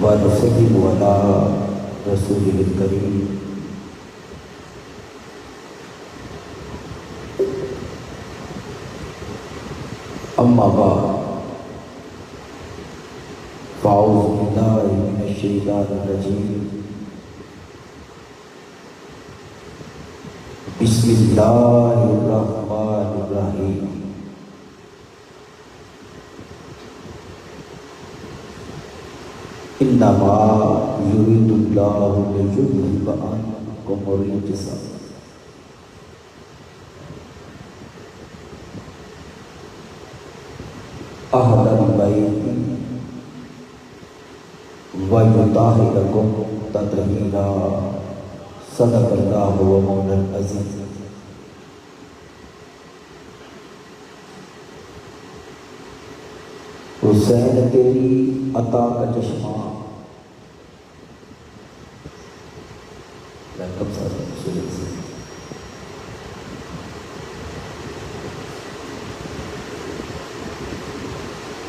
वनुसल्लिम अला रसूलिल करीम अम्मा बाद फ़ाऊज़ु बिल्लाहि मिनश शैतानिर रजीम बिस्मिल्लाहिर रहमानिर रहीम इन्नमा युरिदुल्लाहु लियुज़हिबा अन्कुमुर रिज्सा अहलल बैति व युताहिरकुम तत्हीरा सदक़ल्लाहु व मौलाल अज़ीज़। हुसैन तेरी अता का चश्मा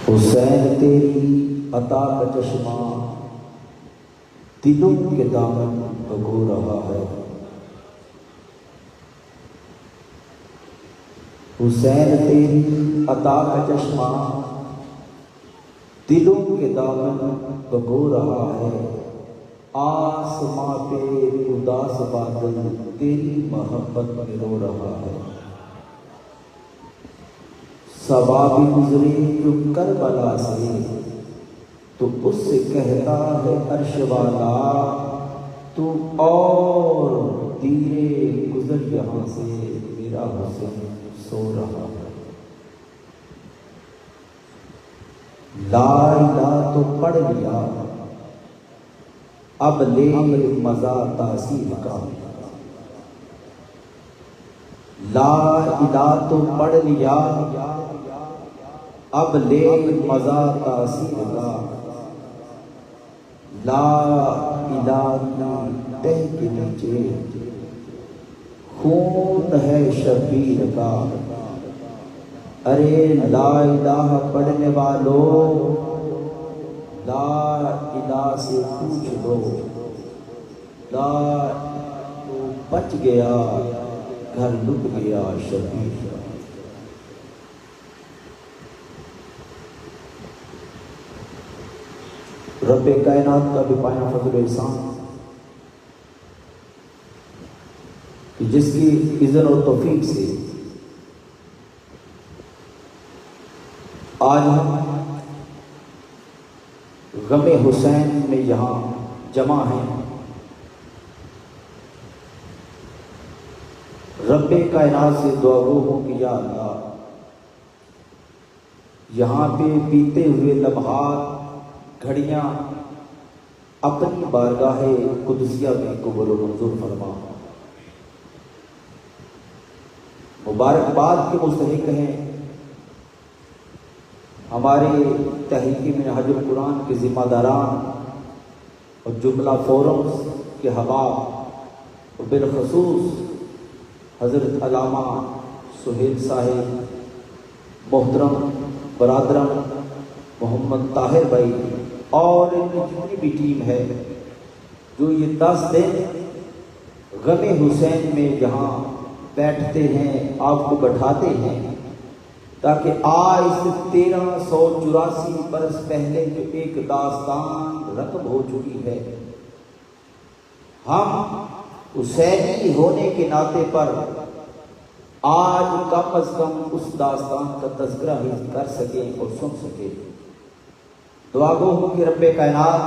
हुसैन तेरी अता का चश्मा दिलों के दामन भगो रहा है। हुसैन तेरी अता का चश्मा दिलों के दामन भगो रहा है। आसमां पे उदास बादल तेरी मोहब्बत में रो रहा है। सबा भी गुजरे जो करबला से तो उससे कहता है अर्श वाला तू और धीरे गुजर यहाँ से, मेरा हुसैन सो रहा है। ला इलाहा तो पढ़ लिया अब ले मजा तासीर का। ला इलाहा तो पढ़ लिया अब ले मजा तासीर का। ला इलाहा तह के नीचे खून है शबीर का। अरे ला इलाहा पढ़ने वालों ला इलाहा से पूछ लो। ला तो बच गया घर लुट गया शबीर। रब्बे कायनात का भी पाया फजल एहसान कि जिसकी इज़्ज़त और तौफीक से आज हम गमे हुसैन में यहाँ जमा हैं। रब्बे कायनात से दुआ गो हो कि या अल्लाह यहाँ पे बीते हुए लम्हात घड़ियाँ अपनी बारगाहे कुदसिया में कबूल व मंजूर फरमा। मुबारकबाद के मुस्तहिक हैं हमारे तहरीक मिनहाजुल कुरान के ज़िम्मेदारान और जुमला फोरम्स के हबाब और बिलखसूस हज़रत अल्लामा सुहेल साहिब, मोहतरम बरादरम मोहम्मद ताहिर भाई और इनकी जितनी भी टीम है जो ये 10 दिन गमे हुसैन में जहाँ बैठते हैं, आपको बैठाते हैं ताकि आज से 1384 बरस पहले जो एक दास्तान रकम हो चुकी है, हम हुसैनी होने के नाते पर आज कम अज कम उस दास्तान का तज़किरा ही कर सकें और सुन सकें। दुआ गो हो कि रब्बे कायनात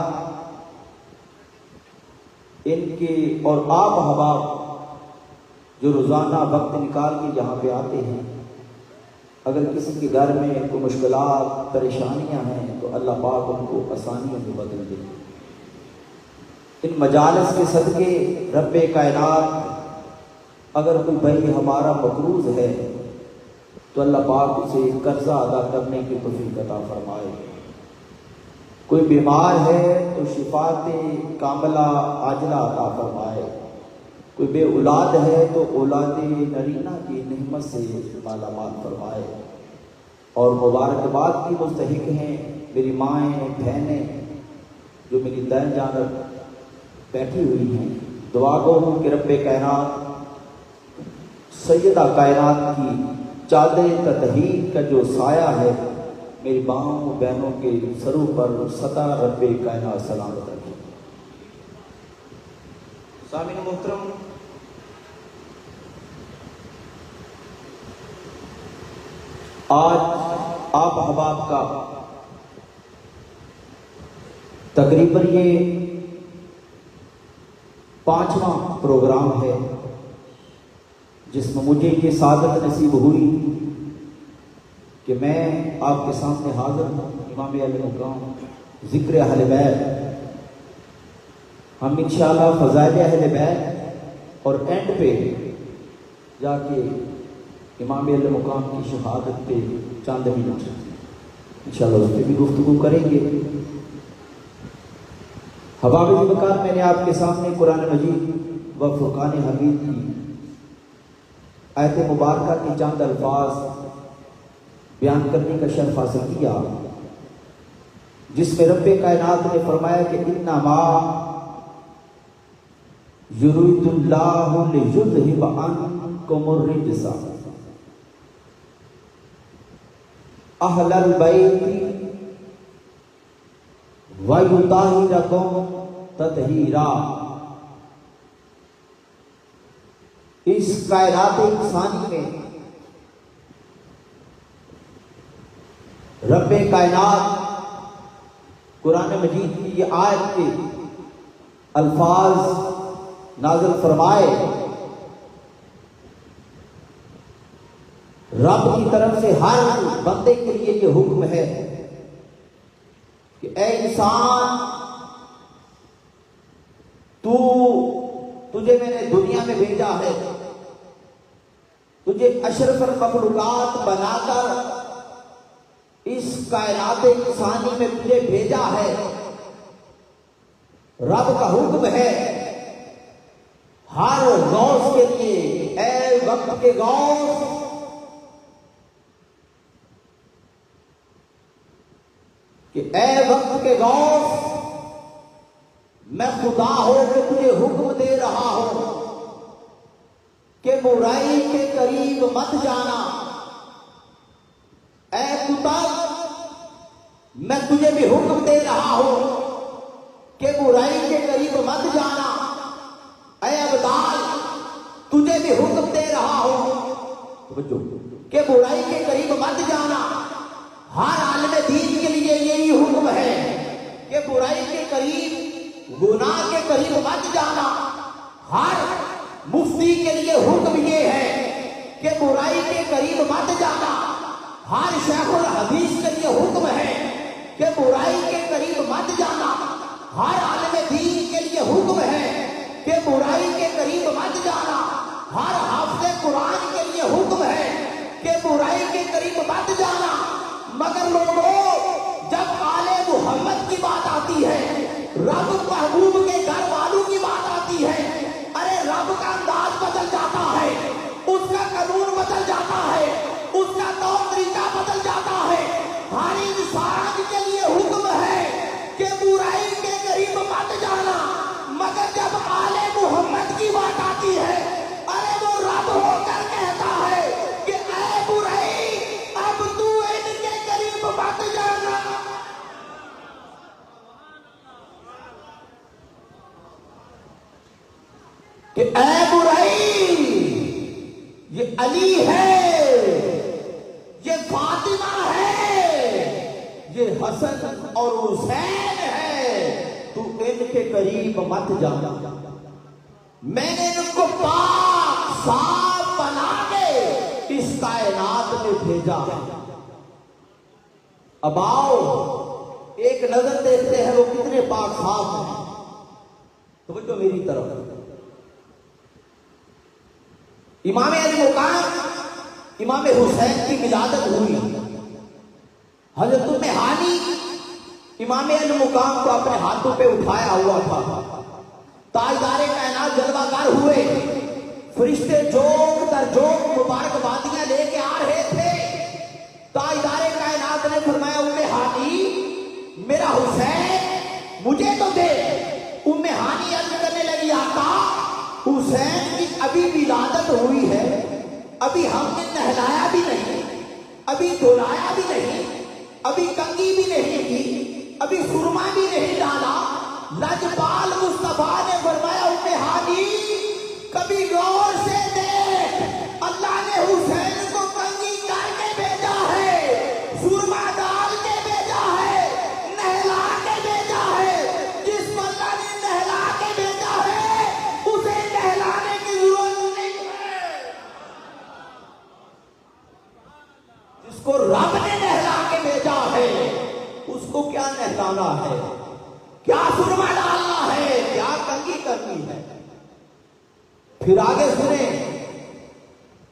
इनके और आप हबाब जो रोज़ाना वक्त निकाल के यहाँ पे आते हैं, अगर किसी के घर में कोई मुश्किलात परेशानियाँ हैं तो अल्लाह पाक उनको आसानियों में बदल दे। इन मजालिस के सदके रब्बे कायनात अगर कोई भाई हमारा मकरूज है तो अल्लाह पाक उसे कर्जा अदा करने की तौफीक अता फरमाए। कोई बीमार है तो शिफात कामला आजला अता फरमाए। कोई बे औलाद है तो औलाद नरीना की नेमत से माला माल फरमाए। और मुबारकबाद की मुस्तहिक हैं मेरी माएँ बहनें जो मेरी दैन जानब बैठी हुई हैं। दुआ गो हूँ कि रब्बे कायनात सैयदा कायनात की चादर ततहीर का जो साया है मेरी माओं बहनों के सरों पर सदा रब्बे कायनात सलामत रखे। सामीन मोहतरम, आज आप अहबाब का तकरीबन ये 5वां प्रोग्राम है जिसमें मुझे ये सादत नसीब हुई कि मैं आपके सामने हाजिर हूँ। इमाम अहले मुक़ाम ज़िक्र अहले बैत, हम इंशाअल्लाह फ़ज़ाइल अहले बैत और एंड पे जाके इमाम अहले मुक़ाम की शहादत पे चंद मिनट इंशाअल्लाह उस पर भी गुफ्तगू करेंगे। हबाब ज़िक्र मैंने आपके सामने कुरान मजीद व फुरक़ान हमीद की आयत मुबारका के चंद अल्फाज बयान करने का शर्फ हासिल किया, जिसमें रब्बे कायनात ने फरमाया कि इन्नमा युरीदुल्लाहु लियुज़हिब अन्कुमुर रिज्सा अहलल बैति व युताहिरकुम तत्हीरा। इस कायनात इंसानी में रब्बे कायनात कुरान मजीद की ये आयत के अल्फाज नाज़िल फरमाए। रब की तरफ से हर बंदे के लिए ये हुक्म है कि ऐ इंसान, तुझे मैंने दुनिया में भेजा है, तुझे अशरफुल मखलूकात बनाकर इस कायनात इंसानी में तुझे भेजा है। रब का हुक्म है हर गौस के लिए, ऐ वक्त के गौस, कि ऐ वक्त के गौस, मैं खुदा हो के तुझे हुक्म दे रहा हूं कि बुराई के करीब मत जाना। ऐ कुतब, मैं तुझे भी हुक्म दे रहा हूं कि बुराई के करीब मत जाना। ऐ अबदाल, तुझे भी हुक्म दे रहा हूं कि बुराई के करीब मत जाना। हर आलिम दीन के लिए यही हुक्म है कि बुराई के करीब, गुनाह के करीब मत जाना। हर मुफ्ती के लिए हुक्म ये है कि बुराई के करीब मत जाना। हर शेखुल हदीस के लिए हुक्म है कि बुराई के करीब मत जाना। हर आलिम दीन के लिए हुक्म है कि बुराई के करीब मत जाना। हर हाफिज़ कुरान के लिए हुक्म है कि बुराई के करीब मत जाना। मगर लोगों, जब आले मोहम्मद की बात आती है, रब महबूब के घर वालों की बात आती है, अरे रब का अंदाज बदल जाता है, उसका कानून बदल जाता है, उसका तौर तरीका बदल जाता है। हर इंसान के लिए हुक्म है कि बुराई के करीब मत जाना। मगर जब आले मोहम्मद की बात आती है, अरे वो रब होकर कहता है कि ऐ बुराई, अब तू इनके करीब मत जाना। कि ऐ बुराई, ये अली है, ये फातिमा है, ये हसन और हुसैन है, तू इनके करीब मत जा। मैंने इनको पाक साफ बना के इस कायनात में भेजा। अब आओ एक नजर देखते हैं वो कितने पाक साफ हैं। तो मेरी तरफ इमाम अली मुकाम इमाम हुसैन की विलादत हुई। हजरत उम्मे हानी इमाम अली मुकाम को अपने हाथों पे उठाया हुआ था। ताजदारे कायनात जलवागर हुए, फरिश्ते जोक दर जोक मुबारकबादियां लेके आ रहे थे। ताजदारे कायनात ने फरमाया, उम्मे हानी मेरा हुसैन मुझे तो दे। उम्मे हानी अर्ज करने लगी, आका हुसैन की अभी विलादत हुई है, अभी हमने नहलाया भी नहीं, अभी धुलाया भी नहीं, अभी कंघी भी नहीं की, अभी सुरमा भी नहीं डाला। लजपाल मुस्तफा ने फरमाया, उम्मे हानी कभी गौर से देख, अल्लाह ने हुसैन को कंघी करके भेजा है, सुरमा डाल के भेजा है, नहला के भेजा है। जिस अल्लाह ने नहला के भेजा है उसे नहलाने की जरूरत नहीं है। जिसको रब ने नहला के भेजा है उसको क्या नहलाना है, क्या सुरमा डालना है, क्या कंघी करनी है। फिर आगे सुने,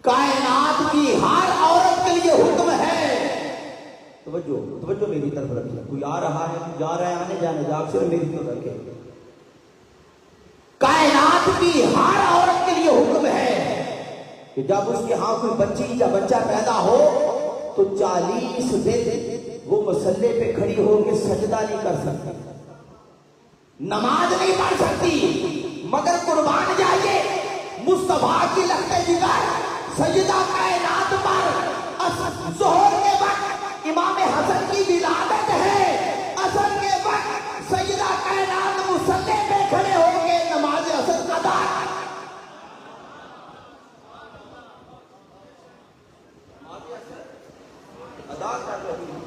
कायनात की हर औरत के लिए हुक्म है। तवज्जो तवज्जो मेरी तरफ रखिए, कोई आ रहा है, कोई जा रहा है, आने जाने जा, सिर्फ मेरी तरफ रखे। कायनात की हर औरत के लिए हुक्म है कि जब उसके यहां कोई बच्ची या बच्चा पैदा हो तो 40 दिन वो मसल्ले पे खड़ी होकर सजदा नहीं कर सकती, नमाज नहीं पढ़ सकती, मगर कुर्बान जाइए मुस्तफा की लगते जिगर सजदा कायनात पर। जोहर के वक्त इमाम हसन की विलादत है, असर के वक्त सजदा कायनात मुसल्ले पे खड़े होके नमाज असर अदा कर रही है।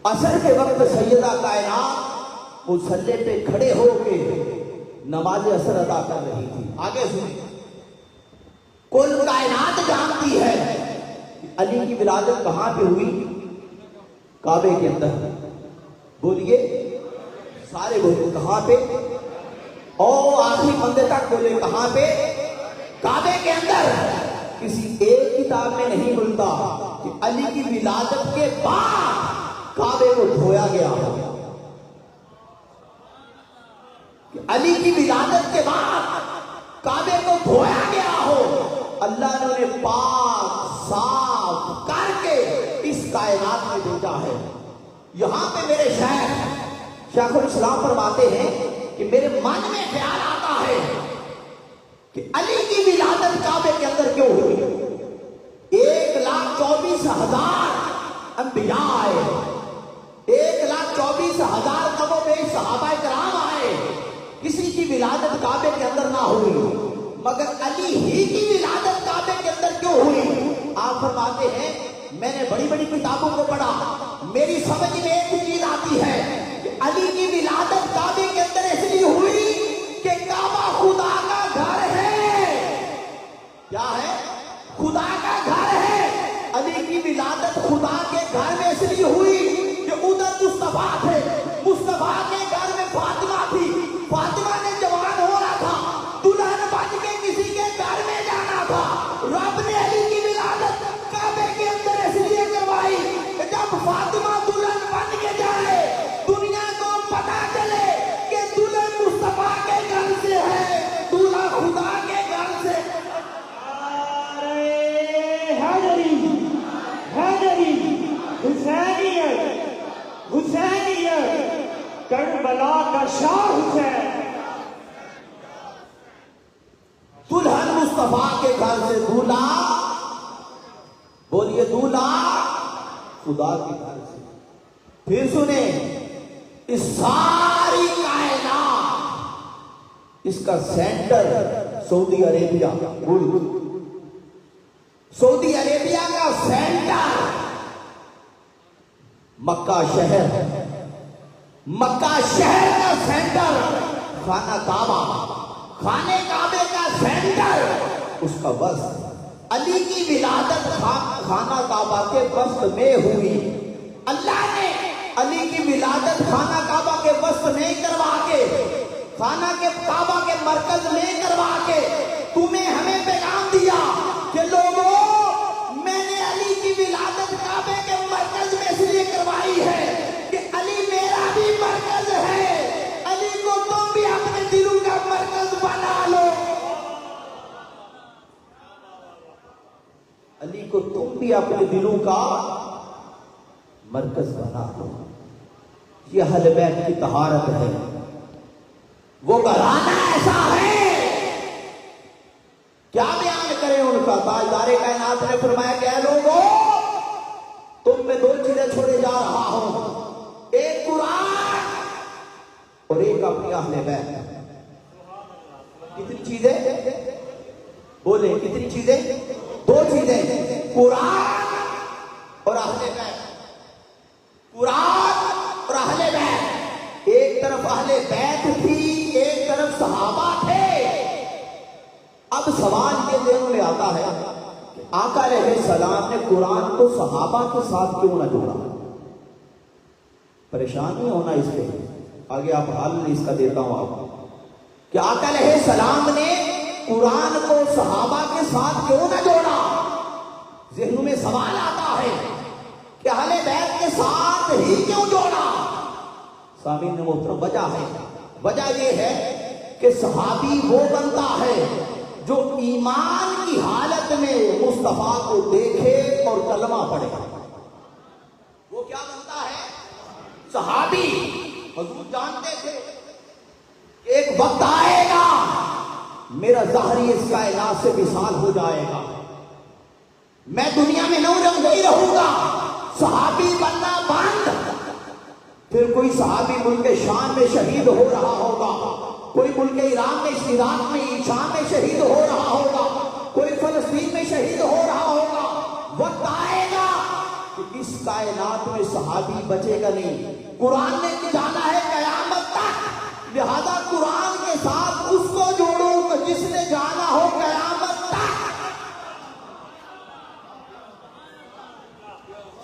असर के वक्त सैयदा कायनात मुसल्ले पे खड़े होके नमाज असर अदा कर रही थी। आगे सुनिए, कुल कायनात जानती है कि अली की विलादत कहां पे हुई, काबे के अंदर। बोलिए, सारे बोले कहां पे, और आखिरी बंदे तक बोले कहां पे, काबे के अंदर। किसी एक किताब में नहीं मिलता कि अली की विलादत के बाद काबे को धोया गया हो, कि अली की विलादत के बाद काबे को धोया गया हो। अल्लाह ने उन्हें पाक साफ करके इस कायनात में भेजा है। यहां पे मेरे शेखुल इस्लाम फरमाते हैं कि मेरे मन में ख्याल आता है कि अली की विलादत काबे के अंदर क्यों हुई। 1,24,000 अंबिया आए, 1,24,000 कबो में सहाबा किराम आए, किसी की विलादत काबे के अंदर ना हुई, मगर अली ही की विलादत काबे के अंदर क्यों हुई। आप फरमाते हैं, मैंने बड़ी बड़ी किताबों को पढ़ा, मेरी समझ में एक चीज आती है कि अली की विलादत काबे के अंदर इसलिए हुई कि काबा खुदा का घर है। क्या है, खुदा का घर है। अली की विलादत खुदा के घर में इसलिए हुई कि उधर मुस्तफा थे, मुस्तफा के घर में फातिमा थी, फातिमा ने जवान हो रहा था, दुल्हन बन के किसी के घर में जाना था। रब ने अली की विलादत काबे के अंदर इसलिए करवाई कि जब फातिमा दुल्हन बन के जाए, दुनिया को पता चले कि दुल्हन मुस्तफा के घर से है, दूल्हा खुदा के घर से। हुसैनियत करबला का शाह हुसैन। दुल्हन मुस्तफा के घर से, दूल्हा बोलिए, दूल्हा खुदा के घर से। फिर सुने, इस सारी कायनात, इसका centre Saudi Arabia. Saudi Arabia का सेंटर मक्का शहर, मक्का शहर का सेंटर खाना काबा, खाने काबे का सेंटर उसका वस्त। अली की विलादत खाना काबा के वस्त में हुई। अल्लाह ने अली की विलादत खाना काबा के वस्त नहीं करवा के, खाना के काबा के मरकज में करवा के तुम्हें हमें पैगाम भी अपने दिलों का मरकज बना लो। ये अहले बैत की तहारत है। वो घराना ऐसा है, क्या बयान करें उनका। ताजदारे कायनात ने फरमाया क्या लोगों, तुम में दो चीजें छोड़े जा रहा हूं, एक कुरान और एक अपनी अहले बैत। कितनी चीजें बोले, कितनी चीजें? दो चीजें, कुरान और अहले बैत। कुरान और अहले बैत। एक तरफ अहले बैत थी, एक तरफ सहाबा थे। अब सवाल ये दिलों में आता है, आका अलैहिस्सलाम ने कुरान को सहाबा के साथ क्यों ना जोड़ा? परेशान नहीं होना इस पे, आगे आप हल इसका देता हूं आपको कि आका अलैहिस्सलाम ने कुरान को सहाबा के साथ क्यों ना जोड़ा। ज़हन में सवाल आता है कि अहले बैत के साथ ही क्यों जोड़ा। सामीन मोहतरम, वजह है, वजह यह है कि सहाबी वो बनता है जो ईमान की हालत में मुस्तफा को देखे और कलमा पढ़े। वो क्या बनता है? सहाबी। हुजूर जानते थे कि एक वक्त आएगा मेरा ज़ाहरी इस कायनात से विशाल हो जाएगा, मैं दुनिया में नहीं रहूंगा, सहाबी बनना बंद। फिर कोई सहाबी मुल्क शाम में शहीद हो रहा होगा, कोई मुल्क ईरान में शाम में शहीद हो रहा होगा, कोई फलस्तीन में शहीद हो रहा होगा। वक्त आएगा कि इस कायनात में सहाबी बचेगा नहीं। कुरान ने जाना है कयामत तक, लिहाजा कुरान के साथ उसको जोड़ो जिसने जाना हो कयामत तक।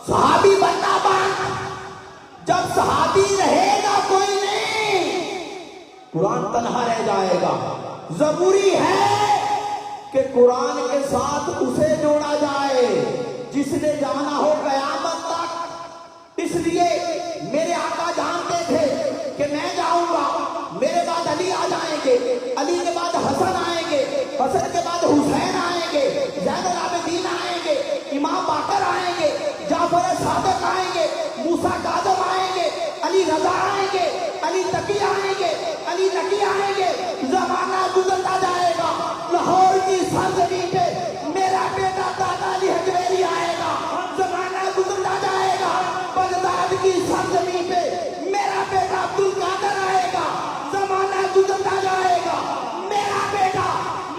सहाबी बनना बंद। जब सहाबी रहेगा कोई नहीं, कुरान तन्हा रह जाएगा। जरूरी है कि कुरान के साथ उसे जोड़ा जाए जिसने जाना हो कयामत तक। इसलिए मेरे आका जानते थे कि मैं जाऊंगा, मेरे बाद अली आ जाएंगे, अली के बाद हसन आएंगे, हसन के बाद हुसैन आएंगे, ज़ैनुल आबिदीन आएंगे, इमाम बाकर आएंगे, जाफर सादिक आएंगे, मूसा काज़िम आएंगे, अली रजा आएंगे, अली तकी आएंगे, अली नकी आएंगे। जमाना गुजरता जाएगा, लाहौर की सरजमीन पे मेरा बेटा दादा अली हजवेरी आएगा। जमाना गुजरता जाएगा, बगदाद की सरजमीन पे मेरा बेटा अब्दुल कादर आएगा। जमाना गुजरता जाएगा, मेरा बेटा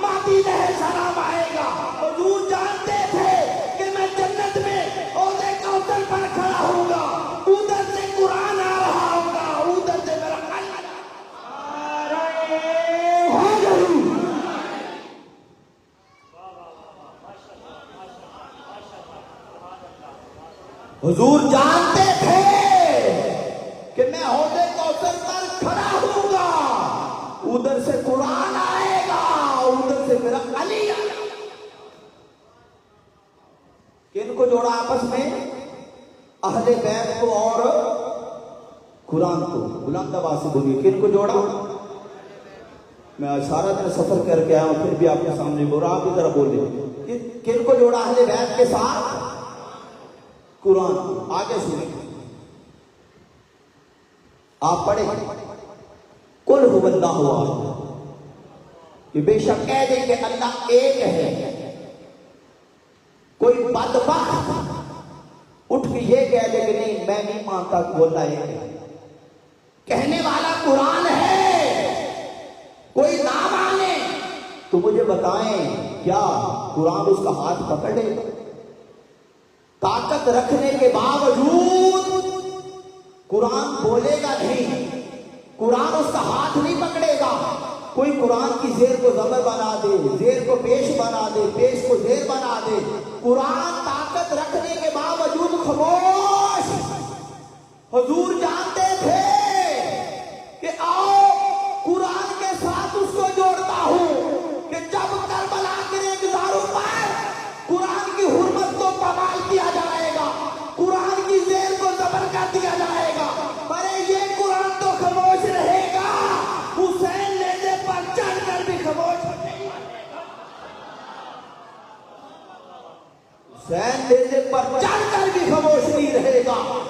मादी लहर सलाम आएगा। हुजूर जानते थे कि मैं जन्नत में ओहदे कौसर पर खड़ा होऊंगा, उधर से कुरान आ रहा होगा, उधर से मेरा हुजूर जानते थे कि मैं ओहदे कौसर पर खड़ा होऊंगा, उधर से कुरान आएगा, उधर से मेरा अली आएगा। किनको जोड़ा आपस में? अहले बैत को और कुरान को। बुलंद आवाज से बोलिए, किनको जोड़ा? मैं आज सारा दिन सफर करके आया हूं, फिर भी आपके सामने बोल रहा, आप की तरह बोले। किनको जोड़ा अहले बैत के साथ? कुरान। आगे सुनिए, आप पढ़े कुल हुवल्लाहु अहद, कि बेशक कह दें कि अल्लाह एक है। कोई बदबख्त उठ के ये कह दे कि नहीं मैं नहीं मानता कि वो अल्लाह एक है। कहने वाला कुरान है, कोई ना माने तो मुझे बताएं क्या कुरान उसका हाथ पकड़ लेगा? ताकत रखने के बावजूद कुरान बोलेगा नहीं, कुरान उसका हाथ नहीं पकड़ेगा। कोई कुरान की जेर को ज़बर बना दे, जेर को पेश बना दे, पेश को जेर बना दे, कुरान ताकत रखने के बावजूद खामोश। हुजूर जानते थे कि आओ कुरान के साथ उसको जोड़ता हूं कि जब करबला के रेगिस्तानों पर कुरान की हुर्मत को कमाल किया जाएगा, कुरान की जेर को ज़बर कर दिया जाएगा, पर ये कुरान तो खामोश रहेगा। हुसैन लेने पर चढ़कर भी खामोश नहीं। हुसैन लेने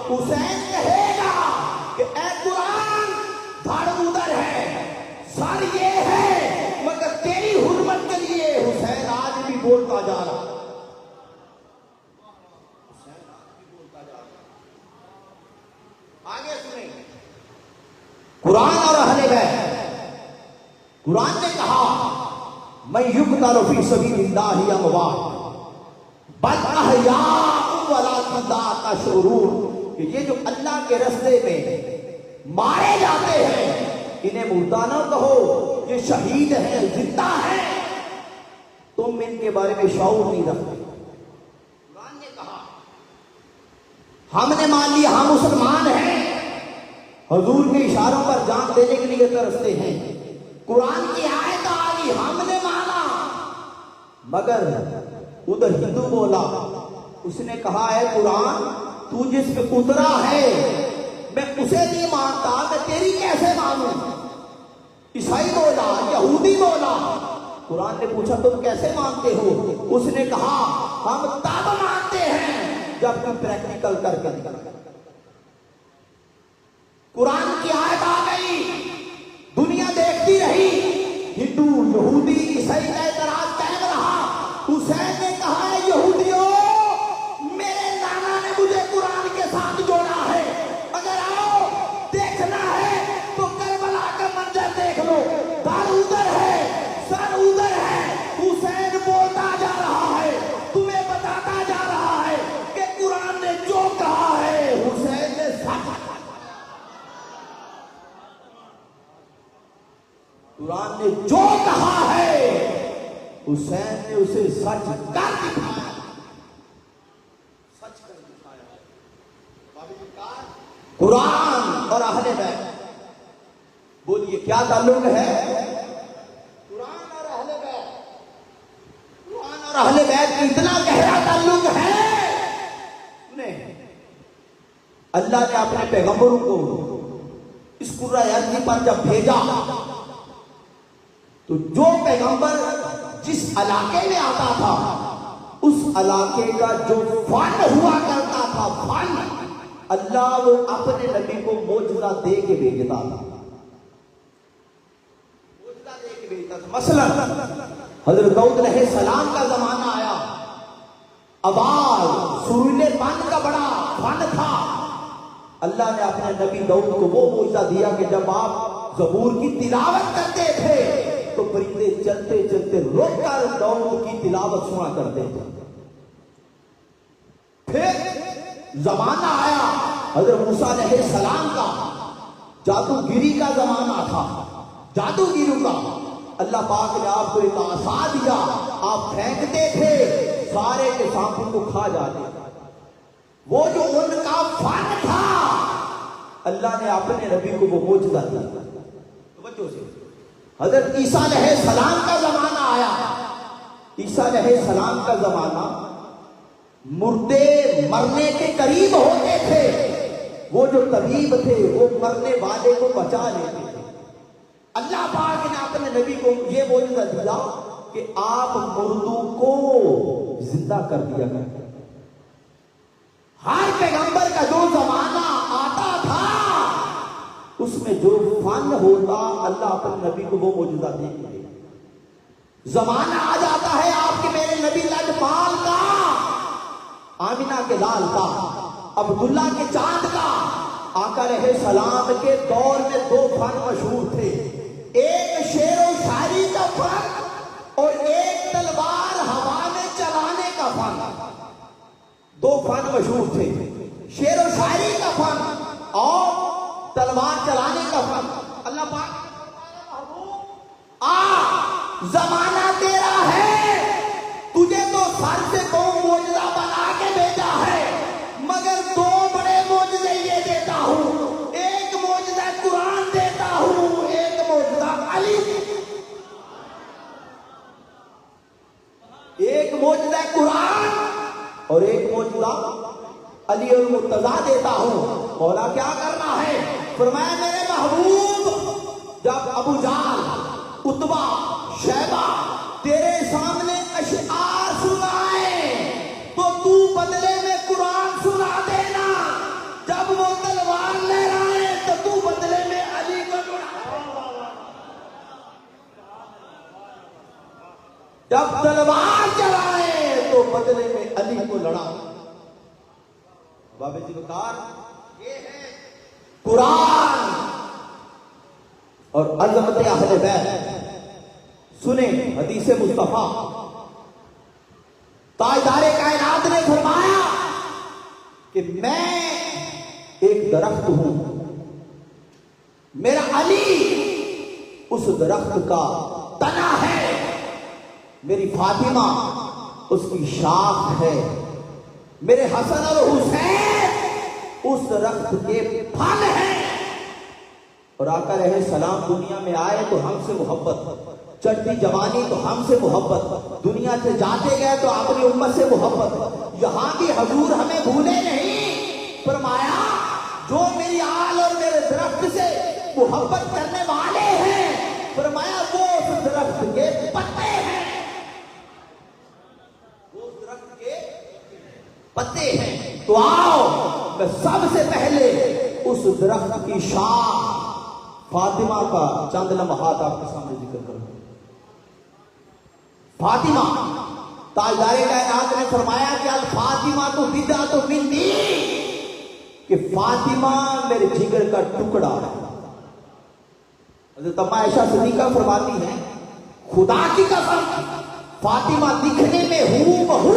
हुसैन कहेगा कि ए कुरान, धड़ उधर है, सर ये है, मगर तेरी हुर्मत के लिए हुसैन आज भी बोलता जा रहा, हुसैन आज भी बोलता जा रहा। आगे सुने कुरान और अहले बैत। कुरान ने कहा मैं युक्तल फी सबीलिल्लाहि अमवात बल अहयाउ वलाकिन ला तशऊरून, कि ये जो अल्लाह के रास्ते में मारे जाते हैं इन्हें मुर्दा ना कहो, ये शहीद हैं, जिंदा हैं, तुम इनके बारे में शऊर नहीं रखते। कुरान ने कहा हमने मान लिया हम मुसलमान हैं, हुजूर के इशारों पर जान देने के लिए तरसते हैं, कुरान की आयत आ गई हमने माना, मगर उधर हिंदू बोला, उसने कहा है कुरान तू जिस पे उतरा है मैं उसे नहीं मानता, मैं तेरी कैसे मानूं। ईसाई बोला, यहूदी बोला, कुरान ने पूछा तुम कैसे मानते हो, उसने कहा हम तब मानते हैं जब तुम प्रैक्टिकल करके निकल। कुरान की आयत आ गई, दुनिया देखती रही, हिंदू यहूदी ईसाई का एतराज कायम रहा। हुसैन ने कहा है यहूदियों, मेरे नाना ने मुझे कुरान के साथ जोड़ा है, अगर आओ देखना है तो करबला का मंजर देख लो, सर उधर है, सर उधर है। हुसैन बोलता जा रहा है, तुम्हें बताता जा रहा है कि कुरान ने जो कहा है हुसैन ने सच, कुरान ने जो कहा है हुसैन ने उसे सच कर दिखाया, सच कर दिखाया। कुरान और अहले बैत, बोलिए क्या ताल्लुक है कुरान और अहले बैत? कुरान और अहले बैत का इतना गहरा ताल्लुक है, अल्लाह ने अपने पैगंबरों को इस कुर्रा अर्ज़ पर जब भेजा तो जो पैगंबर जिस इलाके में आता था उस इलाके का जो फन हुआ करता था, फन, अल्लाह वो अपने नबी को मौजूदा दे के भेजता था, मौजूदा दे के भेजता था। मसलन हजरत दाऊद अलैहिस्सलाम का जमाना आया, आवाज सुरीलेपन का बड़ा फन था, अल्लाह ने अपने नबी दाऊद को वो मौजूदा दिया कि जब आप ज़बूर की तिलावत करते थे तो परिंदे चलते चलते रोककर दाऊद की तिलावत सुना करते थे। फिर जमाना आया हजरत मूसा अलैहिस्सलाम का, जादूगिरी का जमाना था, जादूगिरी का। अल्लाह पाक ने आपको एक आसा दिया, आप फेंकते थे सारे के सांपों को खा जाते। वो जो उनका फन था अल्लाह ने अपने नबी को वो मौजूदा दिया। तो बच्चों से हजरत ईसा अलैहिस्सलाम का जमाना आया, ईसा अलैहिस्सलाम का जमाना, मुर्दे मरने के करीब होते थे, वो जो तबीब थे वो मरने वाले को बचा लेते थे। अल्लाह पाक ने अपने नबी को ये मौजूदा दिया कि आप मुर्दों को जिंदा कर दिया करते। हर पैगंबर का जो जमाना आता था उसमें जो फन होता अल्लाह अपने नबी को वो मौजूदा देते। जमाना आ जाता है आपके मेरे नबी लजपाल का, आमिना के लाल का, अब्दुल्ला के चांद का। आका अलैहिस्सलाम के दौर में दो फन मशहूर थे, एक शेरो शायरी का फन और एक तलवार हवा में चलाने का फन। दो फन मशहूर थे, शेरो शायरी का फन और तलवार चलाने का फन। अल्लाह पाक जमाना तेरा है, तुझे तो सर से दो मौजूदा बना के भेजा है, मगर दो बड़े मौजूदे ये देता हूं, एक मौजूदा कुरान देता हूं, एक मौजूदा अली, एक मौजूदा कुरान और एक मौजूदा अली और मुर्तजा देता हूं। मौला क्या करना है? फरमाया मेरे महबूब जब अबू जाल, उतबा, शैबा तेरे सामने अशआर सुनाए तो तू बदले में कुरान सुना देना। जब जब तलवार चलाए तो बदले में अली को लड़ा। बाबे जी बकार ये है कुरान और अज़मत अहले बैत। सुने हदीस मुस्तफा, ताजदारे कायनात ने फरमाया कि मैं एक दरख्त हूं, मेरा अली उस दरख्त का तना है, मेरी फातिमा उसकी शाख है, मेरे हसन और हुसैन उस दरख्त के फल हैं। और आका रहे सलाम दुनिया में आए तो हमसे मोहब्बत, चढ़ती जवानी तो हमसे मोहब्बत, दुनिया से जाते गए तो अपनी उम्मत से मोहब्बत। यहां भी हजूर हमें भूले नहीं, फरमाया जो मेरी आल और मेरे दरख्त से मोहब्बत करने वाले हैं, फरमाया वो उस दरख्त के पत्ते हैं, वो उस दरख्त के पत्ते हैं। तो आओ मैं सबसे पहले उस दरख्त की शाख फातिमा का चंद लम्हात आपके सामने जिक्र करूं। फातिमा, ताजदारे कायनात ने फरमाया कि अल फातिमा तो बिदा तो मिन्नी, कि फातिमा मेरे जिगर का टुकड़ा है। हज़रत अम्मा आयशा सिद्दीक़ा फरमाती है, खुदा की कसम फातिमा दिखने में हूबहू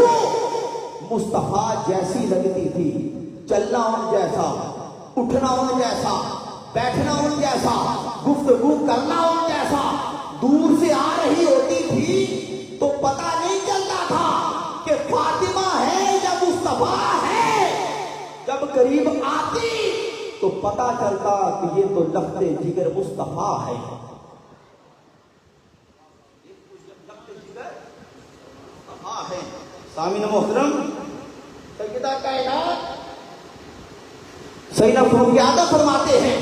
मुस्तफा जैसी लगती थी, चलना उन जैसा, उठना उन जैसा, बैठना उन जैसा, गुफ्तगू करना उन जैसा। दूर से आ रही होती थी तो पता नहीं चलता था कि फातिमा है या मुस्तफा है, जब करीब आती तो पता चलता कि ये तो लफ्ते जिगर मुस्तफा है। सामीन मोहतरम, सैयदा कायनात सैयदा फरूक आदम फरमाते हैं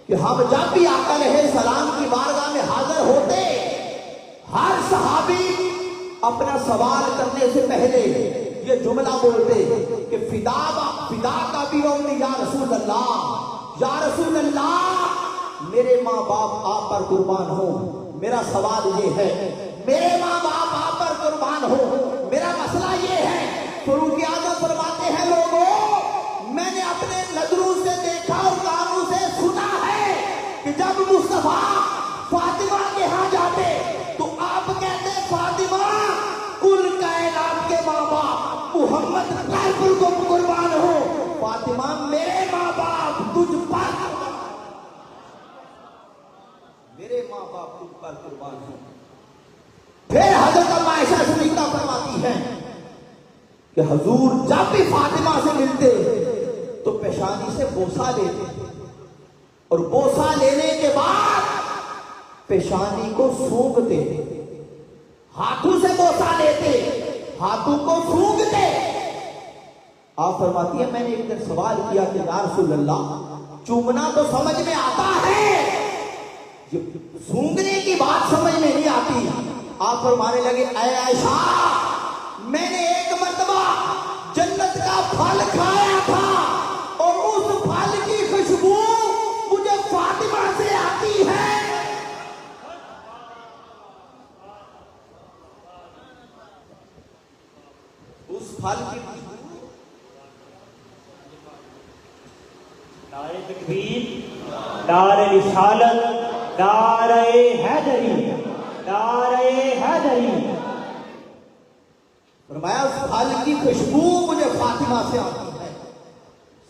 कि हम जब भी आका रहे सलाम की बारगाह में हाजिर होते, हर सहाबी अपना सवाल करने से पहले ये जुमला बोलते कि फिदा का भी या रसूल अल्लाह, या रसूल अल्लाह मेरे माँ बाप आप पर कुर्बान हो। मेरा सवाल ये है, मेरे माँ बाप आप पर कुर्बान हो, मेरा मसला ये है। फरूक आज़म फरमाते हैं, लोगों मैंने अपने नजरों से देखा और कानों से सुना है कि जब मुस्तफा फातिमा के यहाँ जाते तो आप कहते फातिमा कुल कायनात के माँ बाप मोहम्मद कायकुल को कुर्बान हो, फातिमा मेरे माँ बाप तुझ पर, मेरे माँ बाप तुझ पर कुर्बान हो। फिर हज़रत अम्मा आयशा सिद्दीक़ा फरमाती है कि हजूर जब भी फातिमा से मिलते तो पेशानी से बोसा लेते और बोसा लेने के बाद पेशानी को सूंघते, हाथों से बोसा लेते, हाथों को सूंघते। आप फरमाती है मैंने एक दिन सवाल किया कि या रसूल अल्लाह चूमना तो समझ में आता है, सूंघने की बात समझ में नहीं आती। आप फरमाने लगे ऐ आयशा मैंने एक मर्तबा जन्नत का फल खाया था और उस फल की खुशबू मुझे फातिमा से आती है। उस फल की खुशबू, नारे तकबीर, नारे रिसालत, नारे हैदरी, नारे हैदरी। फरमाया उस फल की खुशबू मुझे फातिमा से आती है।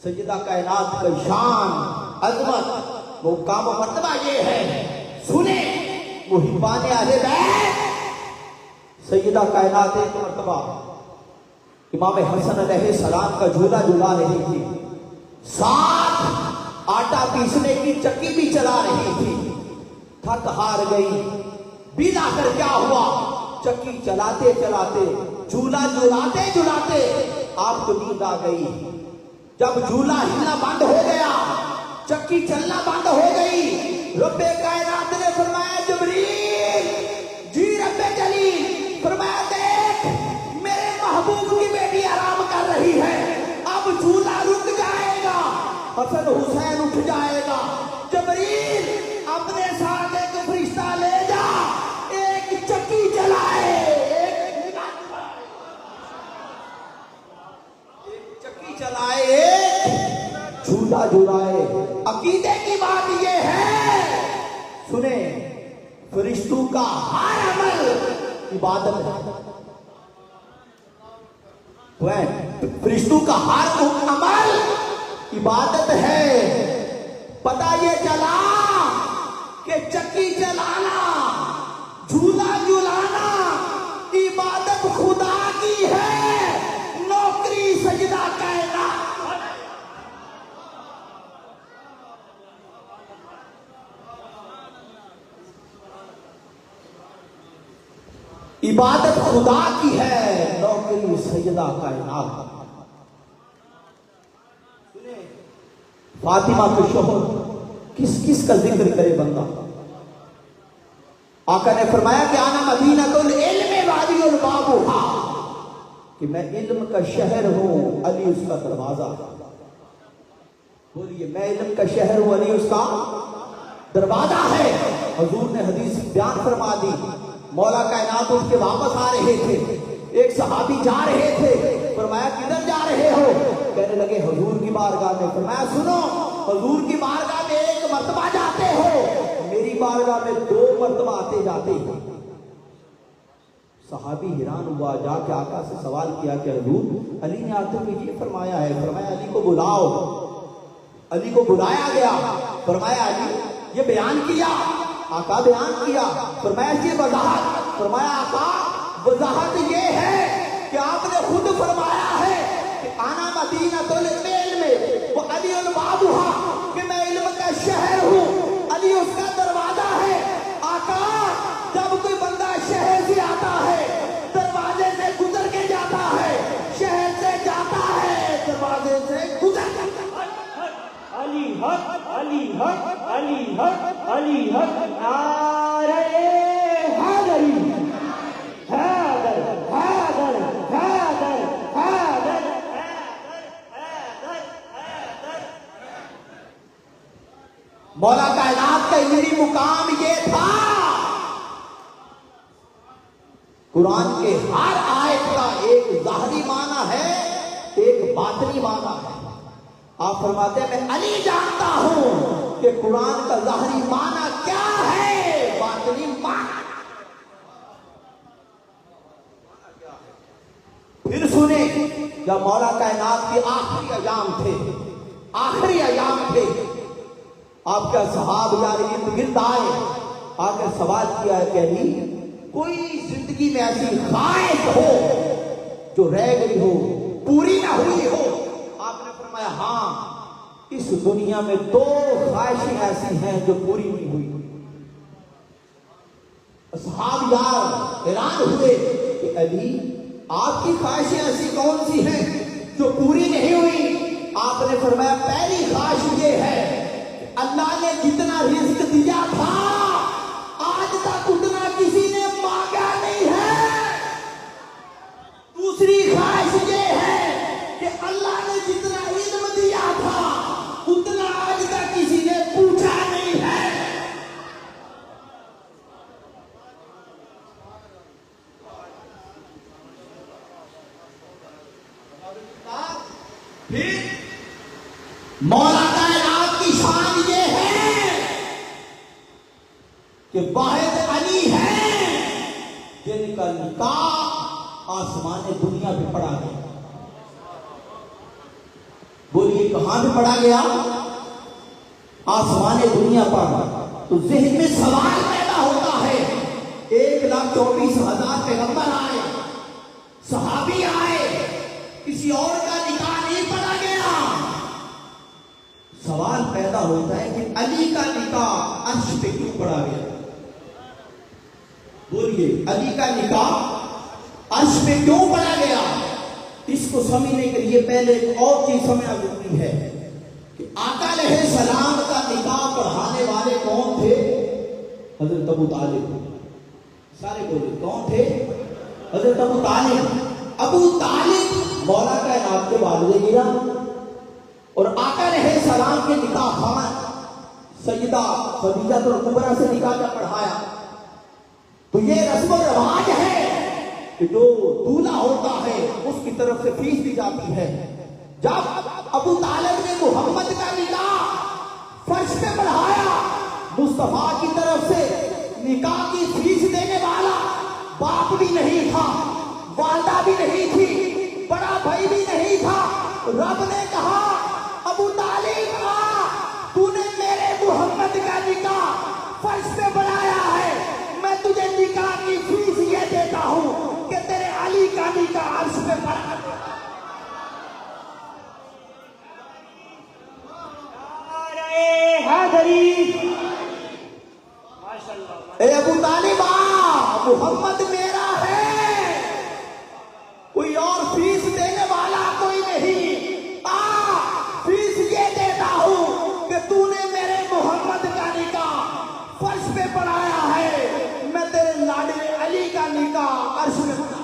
सैयदा कायनात का शान, अजमत, वो काम मर्तबा ये है। सुने मुहिब्बान अहले बैत, सैयदा कायनात एक मर्तबा इमाम हसन अलैहि सलाम का झूला झूला रही थी, साथ आटा पीसने की चक्की भी चला रही थी। थक हार गई, बिन आकर क्या हुआ, चक्की चलाते चलाते, झूला झुलाते झुलाते आपको नींद आ गई। जब झूला हिलना बंद हो गया, चक्की चलना बंद हो गई, रब्बे कायनात ने फरमाया जिब्रील, जी रब्बे जलील, फरमाया देख मेरे महबूब की बेटी आराम कर रही है, अब झूला रुक जाएगा, हसन हुसैन उठ जाएगा। जिब्रील अपने साथ एक फरिश्ता ले जा, एक चक्की चलाए। झूला झुलाए। अकीदे की बात ये है, सुने, फरिश्तों का हर अमल इबादत है। फरिश्तों का हर अमल इबादत है। पता ये चला कि चक्की चलाना, झूला झुलाना इबादत खुदा की है, नौकरी सजदा कहना। इबादत खुदा की है, नौकरी सजदा कायनात। सुने, फातिमा के शोहर किस किस का जिक्र करे बंदा। आका ने फरमाया कि आना मदीनतुल इल्म वादियुल बाबुहा, कि मैं इल्म का शहर हूं, अली उसका दरवाजा। बोलिए, मैं इल्म का शहर हूं, अली उसका दरवाजा है। हुजूर ने हदीस बयान फरमा दी। मौला कायनात उठ के वापस आ रहे थे, एक सहाबी जा रहे थे, फरमाया किधर जा रहे हो? कहने लगे हुजूर की बारगाह में। फरमाया सुनो, हुजूर की बारगाह में एक मर्तबा जाते हो, मेरी बारगाह में 2 मर्तबा आते जाते हो। सहाबी हैरान हुआ, जाके आका से सवाल किया कि हुजूर, अली ने आते हुए ये फरमाया है। फरमाया अली को बुलाओ। अली को बुलाया गया। फरमाया अली ये बयान किया। आका बयान किया। फरमाया ये वजाहत। फरमाया आका वजाहत ये है कि आपने खुद फरमाया है कि आना मदीनतुल इल्म व अलीउल बाबुहा, कि मैं इल्म का शहर हूँ, अली उसका दरवाजा है। आका जब कोई बंदा शहर से आता है, दरवाजे से गुजर के जाता है, शहर से जाता है, दरवाजे से गुजर जाता है। अली हक, अली हक, अली हक, अली हक। नारे हैदरी, हैदर, हैदर, हैदर, हैदर, हैदर, हैदर। मौला कायनात का यही मुकाम ये था। कुरान के हर आयत का एक ज़ाहिरी माना है, एक बातनी माना है। आप फरमाते हैं मैं अली जानता हूं कि कुरान का ज़ाहिरी माना क्या है, बातनी माना। फिर सुने, जब मौला कायनात के आखिरी अयाम थे, आखिरी अयाम थे, आपका सहाब यार इर्द गिर्द आए, आकर सवाल किया है कि अली कोई जिंदगी में ऐसी ख्वाहिश हो जो रह गई हो, पूरी ना हुई हो? आपने फरमाया हाँ, इस दुनिया में 2 ख्वाहिशें ऐसी हैं जो पूरी नहीं हुई। सहाब यार हैरान हुए कि अली आपकी ख्वाहिशें ऐसी कौन सी हैं जो पूरी नहीं हुई? आपने फरमाया पहली ख्वाहिश ये है कि अल्लाह ने जितना रिज्क दिया था आज तक उतना किसी ने मांगा नहीं है। दूसरी ख्वाहिश ये है कि अल्लाह ने जितना इल्म दिया था उतना आज तक किसी ने पूछा नहीं है। फिर मौला कायनात की शान ये है कि वाहिद अली है जिनका निकाह आसमान दुनिया पे पड़ा गया। बोलिए कहां पे पड़ा गया? आसमान दुनिया पर। तो ज़हन में सवाल पैदा होता है, 1,24,000 पैगंबर आए, सहाबी आए, किसी और का निकाह नहीं पड़ा गया। सवाल पैदा होता है कि अली का निकाह अर्श पे क्यों पड़ा गया? बोलिए अली का निकाह अर्श पे क्यों पड़ा गया? इसको समझने के लिए पहले एक और चीज समझना जरूरी है कि आका अलैहिस्सलाम का निकाह पढ़ाने वाले कौन थे? हजरत अबू तालिब। सारे बोले कौन थे? हजरत अबू तालिब। अबू तालिब मौला कायनात के वालिद गिराम और आका अलैहिस्सलाम के निकाह खान सैयदा खदीजा कुबरा से निकाह का पढ़ाया। तो ये रस्म और रिवाज है कि जो दूल्हा होता है उसकी तरफ से फीस दी जाती है। जब अबू तालिब ने मोहम्मद का निकाह फर्श पे बढ़ाया। मुस्तफा की तरफ से निकाह की फीस देने वाला बाप भी नहीं था, वालदा भी नहीं थी, बड़ा भाई भी नहीं था। रब ने कहा अबू तालिब आ, तूने मेरे मोहम्मद का निकाह फर्श पे बढ़ाया है, मैं तुझे निकाह की फीस ये देता हूं कि तेरे अली का निकाह अर्श पे बढ़ा। ए अबू तालिब आ, मोहम्मद मेरा है, कोई और फीस देने वाला कोई नहीं। आ, फीस ये देता हूं कि तूने मेरे मोहम्मद का निकाह फर्श पे पढ़ाया है, मैं तेरे लाडले अली का निकाह अर्श में पढ़ा।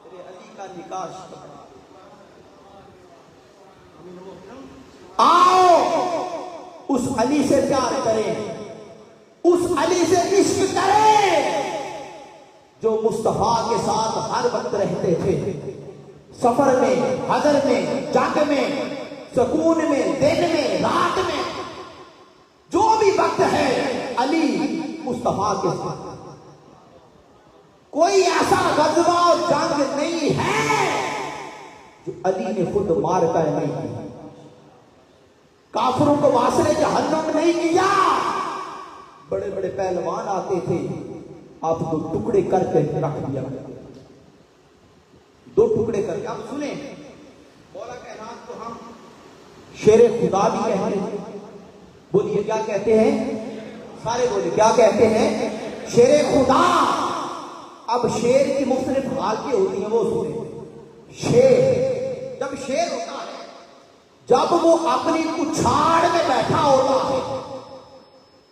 तेरे अली का निकाह। आओ उस अली से प्यार करें, उस अली से इश्क करें जो मुस्तफा के साथ हर वक्त रहते थे, सफर में, हजर में, जंग में, सुकून में, दिन में, रात में, जो भी वक्त है अली मुस्तफा के साथ। कोई ऐसा गजवा और जंग नहीं है जो अली ने खुद मारता नहीं किया, काफिरों को वासले जहन्नुम नहीं किया। बड़े बड़े पहलवान आते थे, आप दो टुकड़े करके रख दिया, दो टुकड़े करके। आप सुने मौला कायनात को हम शेर खुदा भी कहते हैं। बोलिए क्या कहते हैं? सारे बोलिए क्या कहते हैं? शेर खुदा। अब शेर की मुख्तलिफ हालतें होती हैं, वो सुने। शेर जब शेर होता है, जब वो अपनी उछाड़ में बैठा होता है,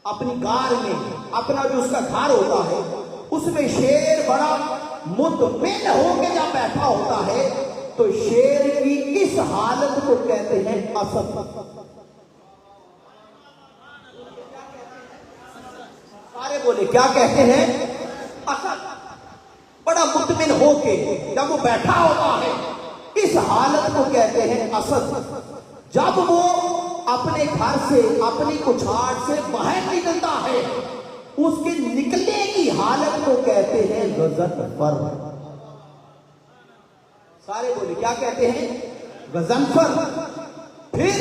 अपनी गार में, अपना जो उसका घर होता है, उसमें शेर बड़ा मुतमिन होकर जब बैठा होता है, तो शेर की इस हालत को कहते हैं असद। सारे बोले क्या कहते हैं? असद। बड़ा मुतमिन होके जब वो बैठा होता है, इस हालत को कहते हैं असद। जब वो अपने घर से, अपनी उछाड़ से बाहर निकलता है, उसके निकलने की हालत को कहते हैं गजनफर। सारे बोले क्या कहते हैं? गजनफर। फिर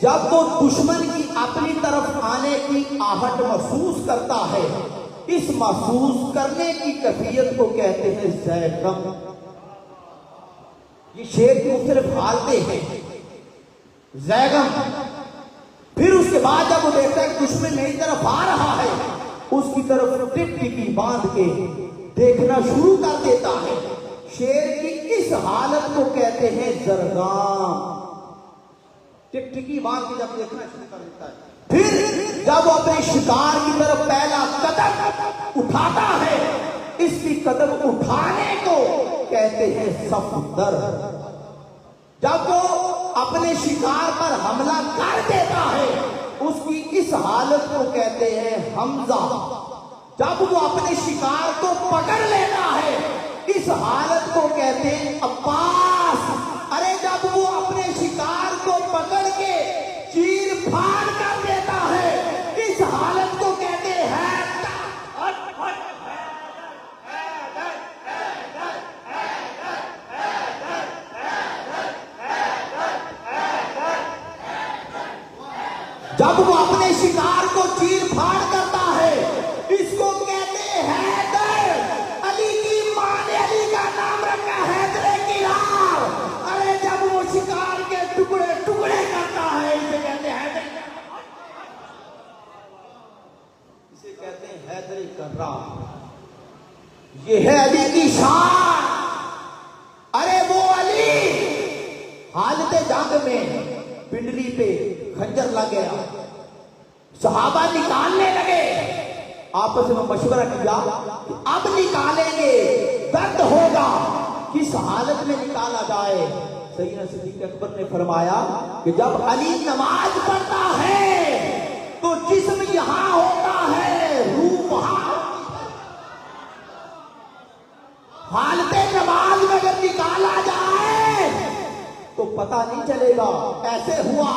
जब वो दुश्मन की अपनी तरफ आने की आहट महसूस करता है, इस महसूस करने की कैफियत को कहते हैं ज़ैगम। ये शेर की मुख्तलिफ हालतें हैं, ज़ैगम। फिर उसके बाद जब वो देखता है दुश्मन मेरी तरफ आ रहा है, उसकी तरफ टिकटिकी बांध के देखना शुरू कर देता है। शेर की इस हालत को कहते हैं जरगाम। टिकटिकी बांध के जब देखना शुरू कर देता है, फिर जब वो अपने शिकार की तरफ पहला कदम उठाता है, इसकी कदम उठाने को कहते हैं सफदर। जब वो अपने शिकार पर हमला कर देता है, उसकी इस हालत को कहते हैं हमजा। जब वो अपने शिकार को पकड़ लेता है, इस हालत को कहते हैं अब्बास। अरे जब वो अपने शिकार को पकड़ के चीर फाड़ कर देता है, इस हालत को कहते हैं जब वो अपने शिकार को चीर फाड़ करता है, इसको कहते हैं हैदर। अली की मां ने अली का नाम रखा हैदर किरार। अरे जब वो शिकार के टुकड़े टुकड़े करता है, इसे कहते हैं हैदर, इसे कहते हैं हैदर किरार। ये है अली की शान। अरे वो अली हालत जंग में पिंडली पे खंजर लग गया, सहाबा निकालने लगे, आपस में मशवरा किया कि अब निकालेंगे, दर्द होगा, किस हालत में निकाला जाए। सैयदना सिद्दीक अकबर ने फरमाया कि जब अली नमाज पढ़ता है तो जिस्म यहां होता है, रूह वहां। हालत नमाज में अगर निकाला जाए पता नहीं चलेगा। ऐसे हुआ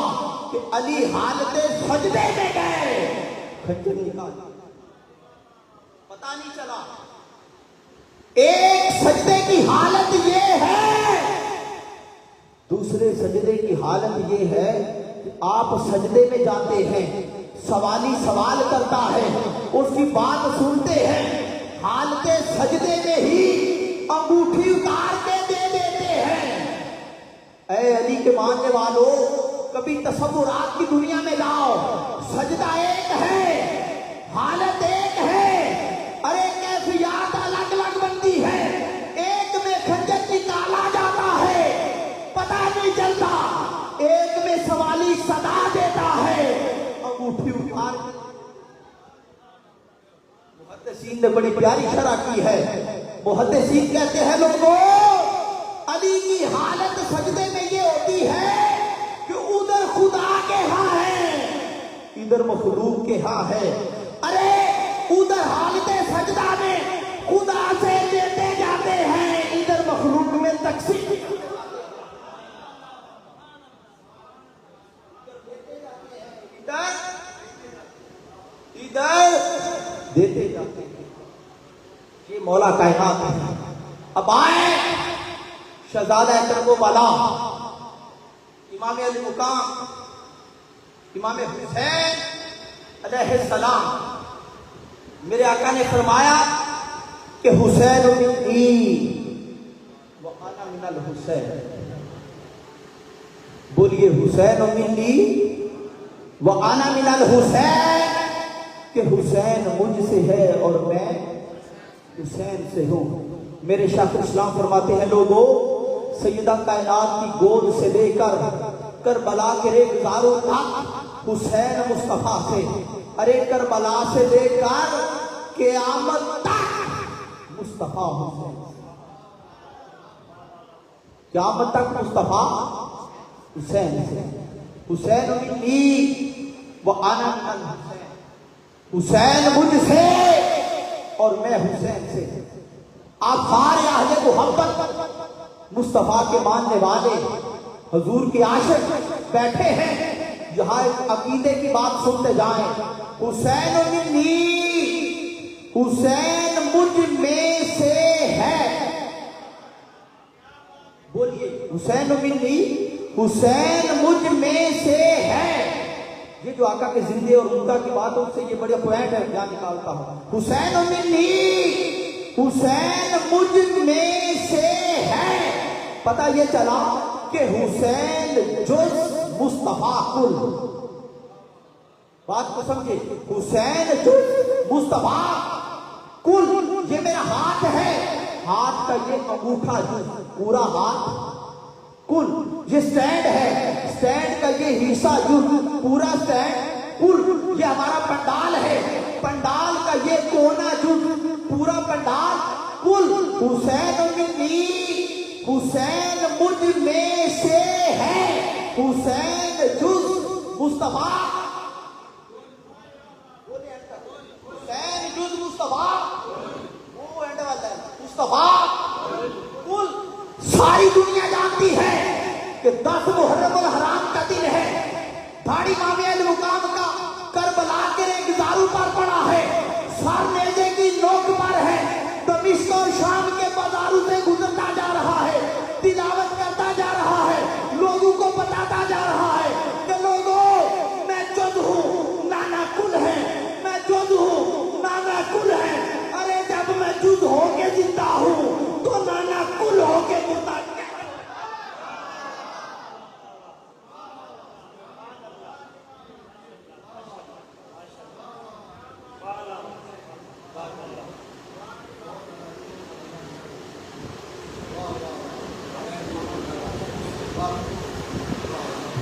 कि अली हालते सजदे में गए, खंजर निकाल, पता नहीं चला। एक सजदे की हालत ये है, दूसरे सजदे की हालत ये है कि आप सजदे में जाते हैं, सवाली सवाल करता है, उसकी बात सुनते हैं, हालते सजदे में ही अंगूठी उतार के दे देते हैं। ऐ अली के मानने वालों, कभी तसव्वुरात की दुनिया में जाओ, सजदा एक है, हालत एक है, अरे कैफियत अलग अलग बनती है। एक में खंजर निकाला जाता है, पता नहीं चलता, एक में सवाली सदा देता है, अंगूठी उतार। मुहद्दिसीन ने बड़ी प्यारी शरह की है। मुहद्दिसीन कहते हैं लोगों, अली की हालत सजदे में ये होती है कि उधर खुदा के यहाँ है, इधर मखलूक के यहाँ है। अरे उधर हालत सजदा में खुदा से लेते जाते हैं, इधर मखलूक में तकसीम, इधर देते जाते हैं। ये मौला कायनात है। अब आए शहजादा करबो वाला इमाम अली मुकाम इमाम हुसैन अलैहिस्सलाम, मेरे आका ने फरमाया कि हुसैन मिन्नी व अना मिनल हुसैन। बोलिए हुसैन मिन्नी व अना मिनल हुसैन, कि हुसैन मुझसे है और मैं हुसैन से हूं। मेरे शाह इस्लाम फरमाते हैं लोगों, सैयदा कायनात की गोद से लेकर करबला के रेगजारों तक हुसैन मुस्तफा से, अरे करबला से लेकर क़यामत तक मुस्तफा हुसैन, क़यामत तक मुस्तफा हुसैन से। हुसैन मिन्नी व अना मिनल हुसैन, हुसैन मुझसे और मैं हुसैन से। आप सारे अहले मोहब्बत मुस्तफा के मानने वाले हुजूर के आशिक बैठे हैं, यहाँ एक अकीदे की बात सुनते जाएं। हुसैन मिन्नी, हुसैन मुझ में से है। बोलिए हुसैन मिन्नी, हुसैन मुझ में से है। ये जो आका के जिंदे और मुर्दा की बात है, उससे ये बड़ा पॉइंट है, क्या निकालता हूं। हुसैन मिन्नी, हुसैन मुझ में से है। पता ये चला कि हुसैन जुज़ मुस्तफा कुल। बात को समझे, हुसैन जुज़ मुस्तफा कुल। ये मेरा हाथ है, हाथ का ये अंगूठा जुज़, पूरा हाथ कुल। ये स्टैंड है, स्टैंड का ये हिस्सा जुज़, पूरा स्टैंड कुल। ये हमारा पंडाल है, पंडाल का ये कोना जुज़, पूरा पंडाल कुल। हुसैन मिन्नी, हुसैन मुझ में से है। हुसैन जुज़ मुस्तफा, हुसैन जुज़ मुस्तफा, वो एंड वाला है मुस्तफा कुल। सारी दुनिया जानती है कि 10 मुहर्रम हराम का दिन है, दाढ़ी इमाम अली मुकाम का करबला के रेगजारों पर पड़ा है, सर नेज़े की नोक पर है, दमिश्क और शाम के बाजारों से गुजरता जा रहा है, तिलावत करता जा रहा है, लोगों को बताता जा रहा है कि लोगों मैं जुज़ हूं, नाना कुल है, मैं जुज़ हूं, नाना कुल है। अरे जब मैं जुज़ होके जिंदा हूं तो नाना कुल होके मुर्दा।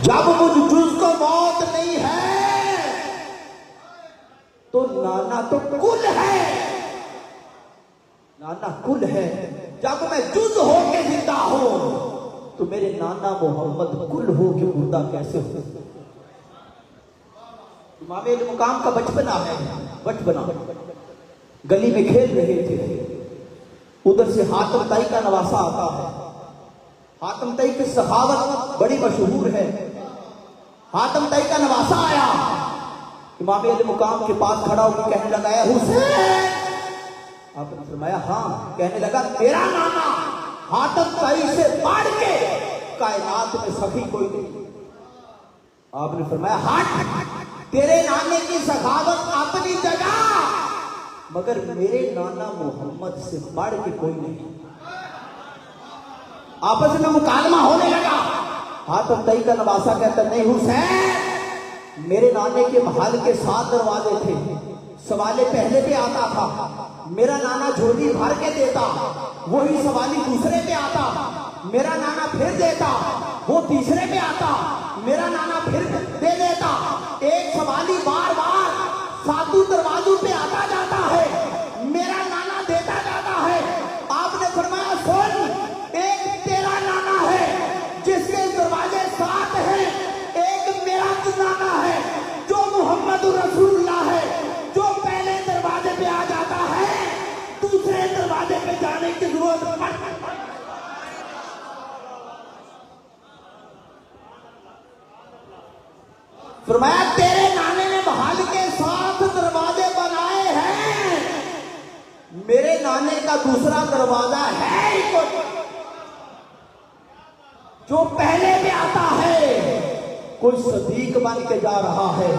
जब मुझ जुज़ को मौत नहीं है तो नाना तो कुल है, नाना कुल है। जब मैं जुज़ होके जिंदा हूं तो मेरे नाना मोहम्मद कुल हो के मुर्दा कैसे हो। इमाम अली मुकाम का बचपना है, बचपना गली में खेल रहे थे, उधर से हाथम ताई का नवासा आता है, हातिम तई की सखावत बड़ी मशहूर है। हातिम तई का नवासा आया, इमाम अली मुकाम के पास खड़ा होकर कहने लगा, है हुसैन। आपने फरमाया हाँ। कहने लगा, तेरा नाना हातिम तई से बढ़ के कायनात में सखी कोई नहीं। आपने फरमाया हट, तेरे नाने की सखावत अपनी जगह, मगर मेरे नाना मोहम्मद से बढ़ के कोई नहीं। आपस में मुकालमा होने लगा। हातिम तई का नवासा कहता, नहीं हुसैन, मेरे नाने के महल के 7 दरवाजे थे, सवाले पहले पे आता था, मेरा नाना झोली भर के देता, वही सवाली दूसरे पे आता, मेरा नाना फिर देता, वो तीसरे पे आता, मेरा नाना फिर दे देता। एक सवाली बार बार 7 दरवाजों पे आता जाता है, मेरा नाना देता जाता है। आपने फरमाया सुन, एक तेरा नाना है जिसके दरवाजे 7 हैं, एक मेरा नाना है जो मोहम्मद रसूलुल्लाह है, जो पहले दरवाजे पे आ जाता है, दूसरे दरवाजे पे जाने की जरूरत नहीं। फरमाया तेरे नाने ने महल के 7 दरवाजे बनाए हैं, मेरे नाने का दूसरा दरवाजा है ही कोई, जो पहले पे आता है। कोई सदीक बन के जा रहा है,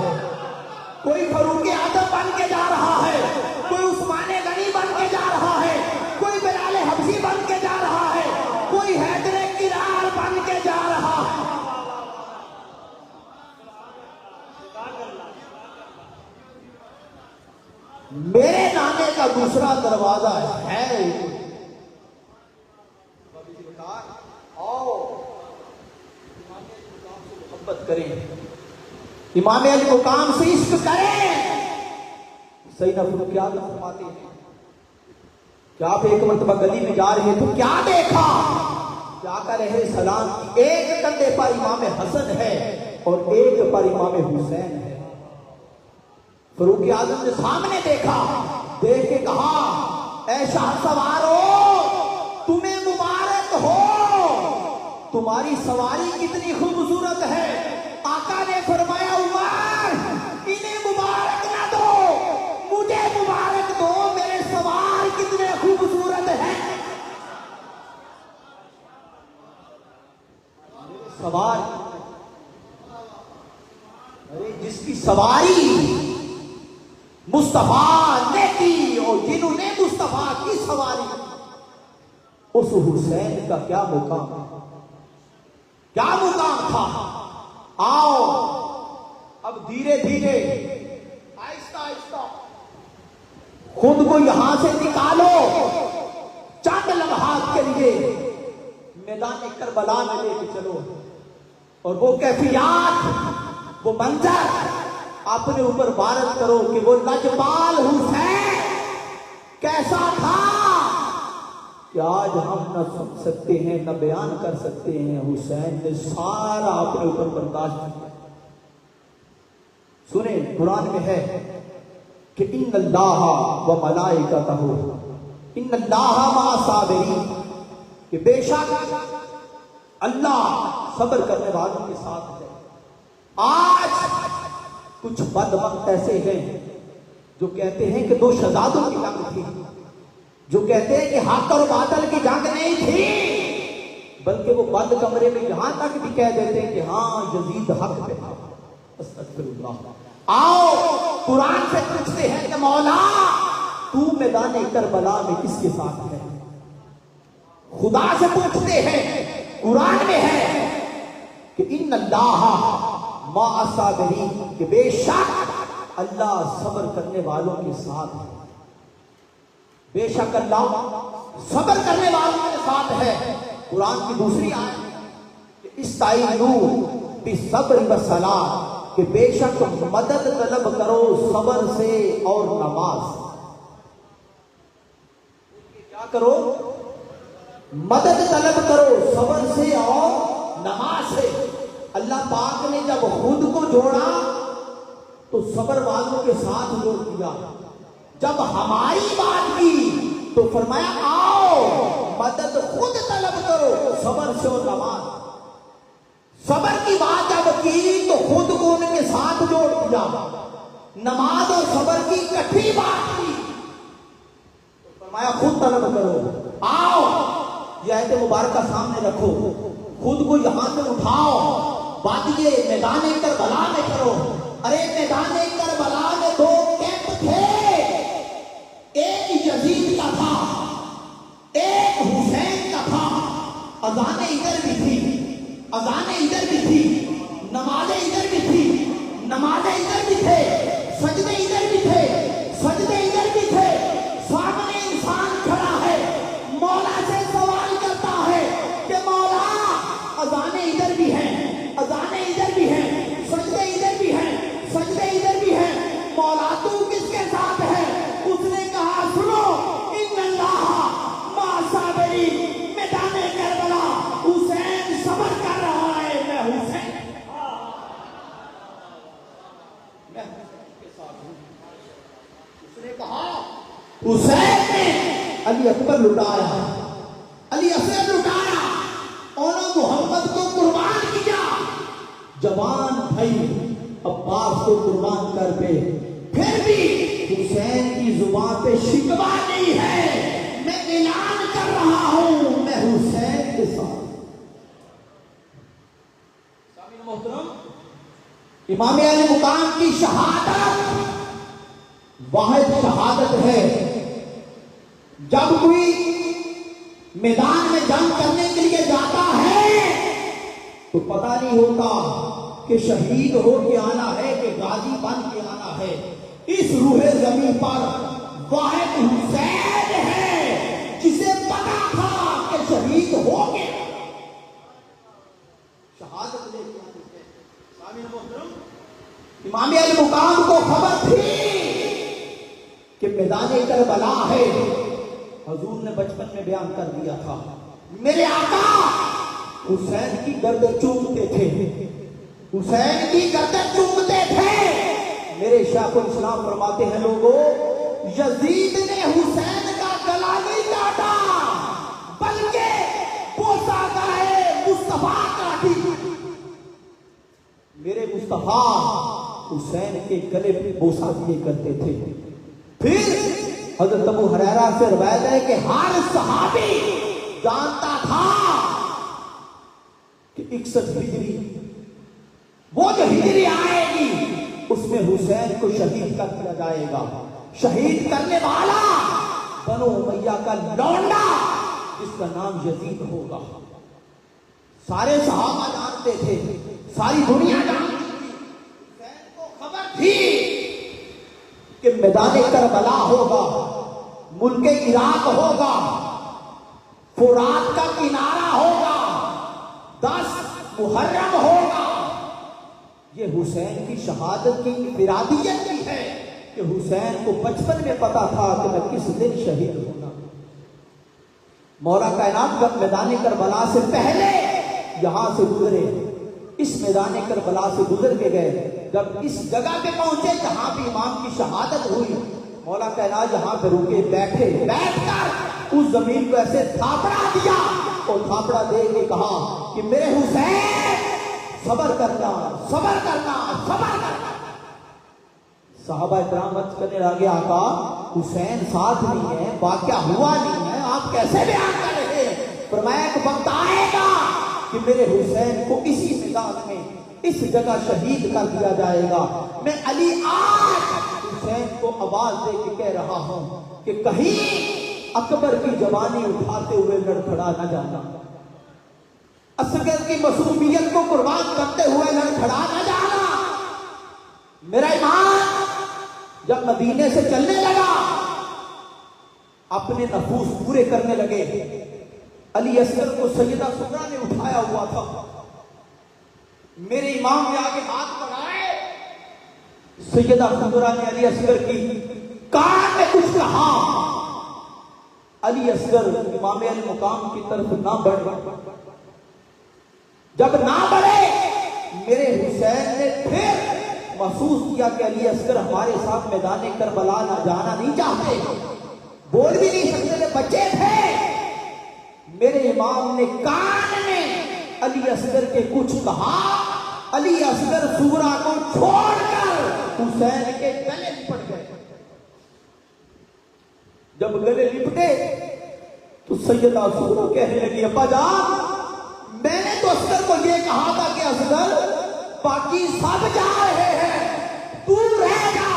कोई फरूक आजम बन के जा रहा है, कोई उस्माने गनी बन के जा रहा है, कोई बिलाल हबशी बन के जा रहा है, कोई हैदर किरार बन के जा रहा है। मेरे नाने का दूसरा दरवाजा है। आओ मोहब्बत करें, इमाम अली मुकाम से इश्क करें। सही ना क्या फरमाते हैं कि आप एक मरतबा गली में जा रहे तो क्या देखा, क्या कर रहे सलाम की, एक कंधे पर इमाम हसन है और एक पर इमाम हुसैन है। फरूक आजम ने सामने देखा, देख के कहा, ऐ शाहसवारो, तुम्हें मुबारक हो, तुम्हारी सवारी कितनी खूबसूरत है। आका ने फरमाया, उमर, इन्हें मुबारक ना दो, मुझे मुबारक दो, मेरे सवार कितने खूबसूरत हैं। सवार, अरे जिसकी सवारी मुस्तफा ने की और जिन्होंने मुस्तफा की सवारी, उस हुसैन का क्या मुकाम, क्या मुकाम था। आओ अब धीरे धीरे आहिस्ता आहिस्ता खुद को यहां से निकालो, चंद लम्हात के लिए मैदान करबला में लेके चलो, और वो कैफियत, वो मंजर अपने ऊपर वारद करो कि वो लजपाल हुसैन कैसा था कि आज हम न सुन सकते हैं न बयान कर सकते हैं। हुसैन ने सारा अपने ऊपर बर्दाश्त किया। सुने, कुरान में है कि इन्नल्लाह व मलाइकतहू इन्नल्लाह मअ साबिरीन, कि बेशक अल्लाह सब्र करने वालों के साथ है। आज कुछ बदबख्त ऐसे हैं जो कहते हैं कि 2 शहजादों की जंग थी, जो कहते हैं कि हक और बादल की जंग नहीं थी, बल्कि वो बंद कमरे में यहां तक भी कह देते हैं कि हाँ यजीद हक पे था। अस्तगफिरुल्लाह। आओ कुरान से पूछते हैं कि मौला तू मैदान करबला में किसके साथ है। खुदा से पूछते हैं, कुरान में है कि इन्नल्लाह मअ साबिरीन, कि बेशक अल्लाह सब्र करने वालों के साथ है। बेशक अल्लाह सब्र करने वालों के साथ है। कुरान की दूसरी आयत, इस्ताईनू बिस्सब्र वस्सलाह, कि बेशक मदद तलब करो सब्र से और नमाज। क्या करो? मदद तलब करो सब्र से और नमाज से। अल्लाह पाक ने जब खुद को जोड़ा तो सब्र वालों के साथ जोड़ दिया। जब हमारी बात की तो फरमाया आओ मदद खुद तलब करो सबर से और नमाज। सबर की बात जब की तो खुद को उनके साथ जोड़ दिया, नमाज और सबर की इकट्ठी बात की तो फरमाया खुद तलब करो। आओ ये आयत मुबारक सामने रखो, खुद को यहां से उठाओ, वादिये मैदान करबला में करो। अरे मैदान करबला में दो कैंप थे, एक यजीद का था, एक हुसैन का था। अजानें इधर भी थी, अजानें इधर भी थी, नमाजें इधर भी थी, नमाजें इधर भी थे, सजदे इधर भी थे, सजदे इधर भी थे। सामने इंसान खड़ा है, मौला से सवाल करता है कि मौला अजानें इधर भी हैं, अजानें इधर भी हैं, सजदे इधर भी हैं, सजदे इधर भी हैं, मौला तू किसके साथ है? उसने कहा सुनो, इन्नल्लाह मा साबिरीन, मैदाने करबला हुसैन सबर कर रहा है, मैं हुसैन के साथ हूं। उसने कहा हुसैन ने अली अकबर लुटाया, अली असगर लुटाया और मोहम्मद को कुर्बान किया। जवान भाई अब्बास को कुर्बान कर पे, फिर भी हुसैन की जुबान पे शिकवा नहीं है। मैं ऐलान कर रहा हूं मैं हुसैन के साथ। सामीन मोहतरम, इमाम अली मुकाम की शहादत वाहिद शहादत है। जब कोई मैदान में जंग करने के लिए जाता है तो पता नहीं होता कि शहीद हो के आना है कि गाजी बन के आना है। इस रूहे जमीन पर वाहिद हुसैन है जिसे पता था कि शहीद हो के शहादत लेके आनी है। सामीन मोहतरम, इमाम अली मुकाम को खबर थी कि मैदान करबला है। हुजूर ने बचपन में बयान कर दिया था, मेरे आका हुसैन की गर्दन चूमते थे, हुसैन की गर्दन चूमते थे। मेरे शाखुल इस्लाम फरमाते हैं लोगों, यजीद ने हुसैन का गला नहीं काटा बल्कि बोसा गाए मुस्तफा काटी। मेरे मुस्तफा हुसैन के गले पे बोसा दिए करते थे। फिर हजरत अबू हुरैरा से रवायत है कि हर सहाबी जानता था कि 61 हिजरी वो जो हिजरी आएगी उसमें हुसैन को शहीद कर दिया जाएगा। शहीद करने वाला बनो उमैया का लौंडा जिसका नाम यजीद होगा। सारे सहाबा जानते थे, सारी दुनिया जानती थी, हुसैन को खबर थी कि मैदान करबला होगा, मुल्के इराक होगा, फुरात का किनारा होगा, 10 मुहर्रम होगा। ये हुसैन की शहादत की इफरादियत की है कि हुसैन को बचपन में पता था कि मैं किस दिन शहीद होगा। मौला कायनात जब मैदान करबला से पहले यहां से गुजरे, इस मैदान करबला से गुजर के गए। जब इस जगह पे पहुंचे जहां भी इमाम की शहादत हुई, मौला कायनात जहां पे रुके, बैठे, बैठकर उस जमीन को ऐसे थापड़ा दिया और थापड़ा दे के कहा कि मेरे हुसैन सबर करना, सबर करना, सबर करना। साहबा इकराम अर्ज करने लगे, आका हुसैन साथ नहीं है, वाकया हुआ नहीं है, आप कैसे बयान कर रहे हैं? फरमाया एक वक्त आएगा कि मेरे हुसैन को इसी मैदान में इस जगह शहीद कर दिया जाएगा। मैं अली आज हुसैन को आवाज दे के कह रहा हूं कि कहीं अकबर की जवानी उठाते हुए लड़खड़ा न जाना, असगर की मासूमियत को कुर्बान करते हुए लड़खड़ा न जाना। मेरा ईमान जब मदीने से चलने लगा, अपने नफूस पूरे करने लगे। अली असगर को सैयदा सुगरा ने उठाया हुआ था। मेरे इमाम ने आगे हाथ बढ़ाए, सैयदा सुगरा ने अली असगर की कान में कुछ कहा। अली असगर इमाम अल मुकाम की तरफ ना बढ़े। जब ना बढ़े, मेरे हुसैन ने फिर महसूस किया कि अली असगर हमारे साथ मैदान करबला ना जाना नहीं चाहते, बोल भी नहीं सकते थे, बच्चे थे। मेरे इमाम ने कान में अली असगर के कुछ कहा, अली असगर सुगरा को छोड़कर हुसैन के गले लिपट गए। जब गले लिपटे तो सैयदा सुगरा कहने लगी, अब्बा जान, मैंने तो असगर को यह कहा था कि असगर बाकी सब जा रहे हैं, तू रह जा,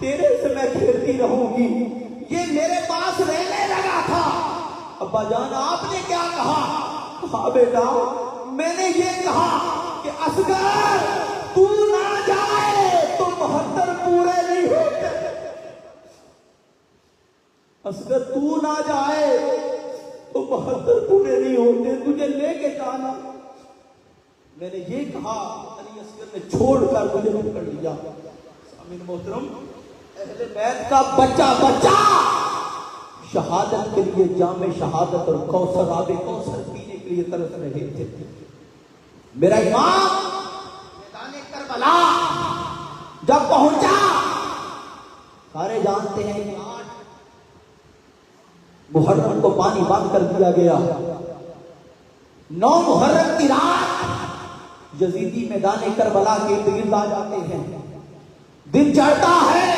तेरे से मैं खेलती रहूंगी, ये मेरे पास रहने लगा था। अब्बा जान आपने क्या कहा? कहा बेटा मैंने ये कहा कि असगर तू ना जाए तो 72 पूरे नहीं होते, असगर तू ना जाए तो 72 पूरे नहीं होते, तुझे लेके जाना। मैंने ये कहा, अली असगर ने छोड़कर मुझे पकड़ लिया। सामीन मोहतरम, अहले बैत का बच्चा बच्चा शहादत के लिए जामे शहादत और कौसर आबे कौसर पीने के लिए तरस रहे थे। मेरा इमाम मैदाने करबला जब पहुंचा, सारे जानते हैं कि 8 मुहर्रम को पानी बंद कर दिया गया। 9 मुहर्रम की रात यजीदी मैदाने करबला के इर्द आ जाते हैं। दिन चढ़ता है,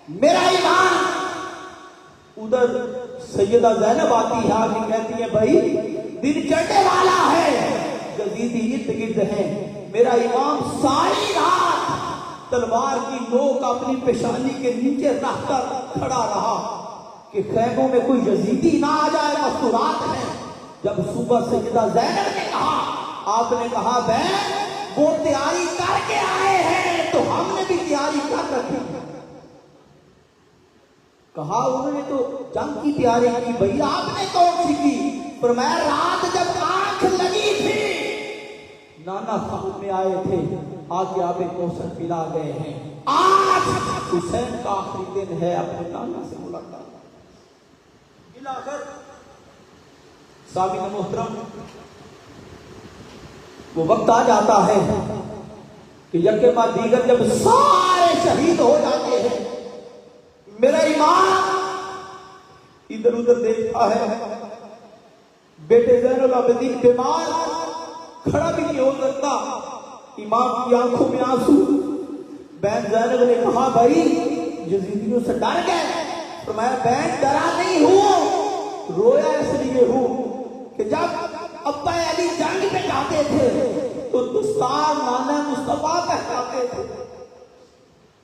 मेरा इमाम उधर सैयदा ज़ैनब आती है, आगे कहती है भाई दिन चढ़ने वाला है, यजीदी इर्द गिर्द हैं। मेरा इमाम सारी रात तलवार की नोक अपनी पेशानी के नीचे रखकर खड़ा रहा कि खैमों में कोई यजीदी ना आ जाए, मस्तूरात है। जब सुबह सैयदा ज़ैनब ने कहा, आपने कहा बहन वो तैयारी करके आए हैं तो हमने भी तैयारी कर रखी। कहा उन्होंने तो जंग की तैयारी की, भैया आपने कौन सी की? पर मैं रात जब आंख लगी थी नाना खान में आए थे, आगे आबे कौसर पिला गए हैं। आज हुसैन का आखिरी दिन है, अपने नाना से मुलाकात। मिलाकर सामीन मोहतरम, वो वक्त आ जाता है कि यके बाद दीगर जब सारे शहीद हो जाते हैं, मेरा इमाम इधर उधर देखता है, बेटे ज़ैनुल आबिदीन बीमार, खड़ा भी नहीं हो सकता, इमाम की आंखों में आंसू। बहन ज़ैनब ने कहा भाई यजीदियों से डर गए? तो मैं बहन डरा नहीं हूं, रोया इसलिए हूं कि जब अब्बा अली जंग पे जाते थे तो दस्तार नाना मुस्तफा पहनाते थे,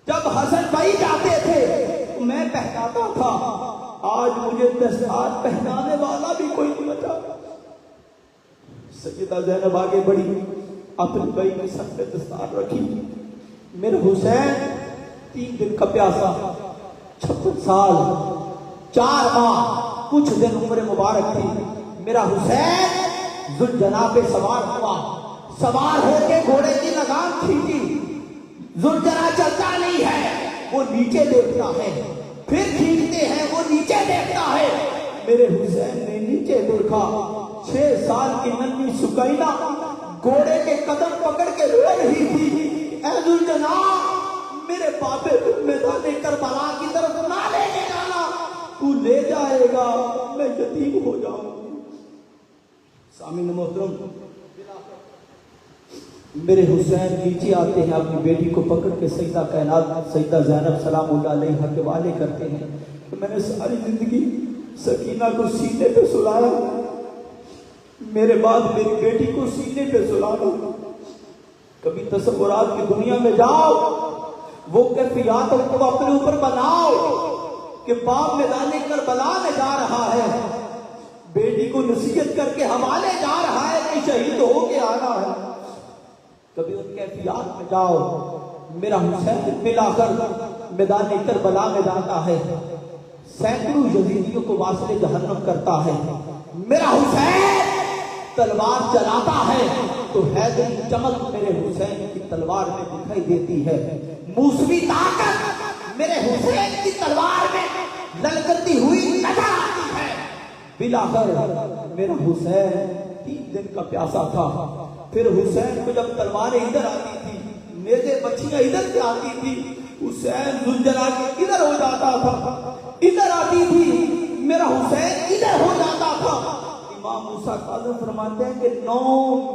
जब हसन भाई जाते थे तो मैं पहनाता था, आज मुझे दस्तार पहनाने वाला भी कोई नहीं बचा। सैयदा ज़ैनब आगे बढ़ी, अपनी भाई के सर पे दस्तार रखी। मेरे हुसैन 3 दिन का प्यासा, 56 साल 4 माह कुछ दिन उम्र मुबारक थी। मेरा हुसैन जुलजना पे सवार हुआ, सवार होके घोड़े की लगाम खींची। जुलजना चलता नहीं है, वो नीचे देखता है, फिर खींचते हैं, वो नीचे देखता है। मेरे हुसैन ने नीचे देखा, 6 साल की नन्ही सुकैना घोड़े के कदम पकड़ के रो रही थी। ऐ जुलजना, मेरे पापे तुम मैदाने करबला की तरफ ना लेके जाना, तू ले जाएगा मैं यतीम हो जाऊंगी। सामीन मोहतरम, मेरे हुसैन नीचे आते हैं, अपनी बेटी को पकड़ के सैयदा कायनात सैयदा ज़ैनब सलामुल्लाह अलैहा के वाले करते हैं कि मैंने सारी जिंदगी सकीना को सीने पे सुलाया, मेरे बाद मेरी बेटी को सीने पे सुलाना। कभी तसव्वुरात की दुनिया में जाओ, वो कैफियत को अपने ऊपर बनाओ कि बाप मैदाने करबला में जा रहा है, बेटी को नसीहत करके हवाले जा रहा है कि शहीद होके आना है। कभी उन कैफियत में जाओ, मेरा हुसैन मिलाकर मैदाने करबला में जाता है, सैकड़ों यजीदियों को वासिले जहन्नम करता है। मेरा हुसैन तलवार चलाता है तो हैदरी चमक मेरे हुसैन की तलवार में दिखाई देती है, मूसवी ताकत मेरे हुसैन की तलवार में ललकती हुई नजर आती है। बिलाकर मेरा हुसैन 3 दिन का प्यासा था। फिर हुसैन को जब तलवारें इधर आती थी, नेज़े बच्चियां इधर से आती थी, हुसैन जुलझला के इधर हो जाता था, इधर आती थी, मेरा हुसैन इधर हो जाता था। था। इमाम मूसा काज़िम फरमाते हैं कि 9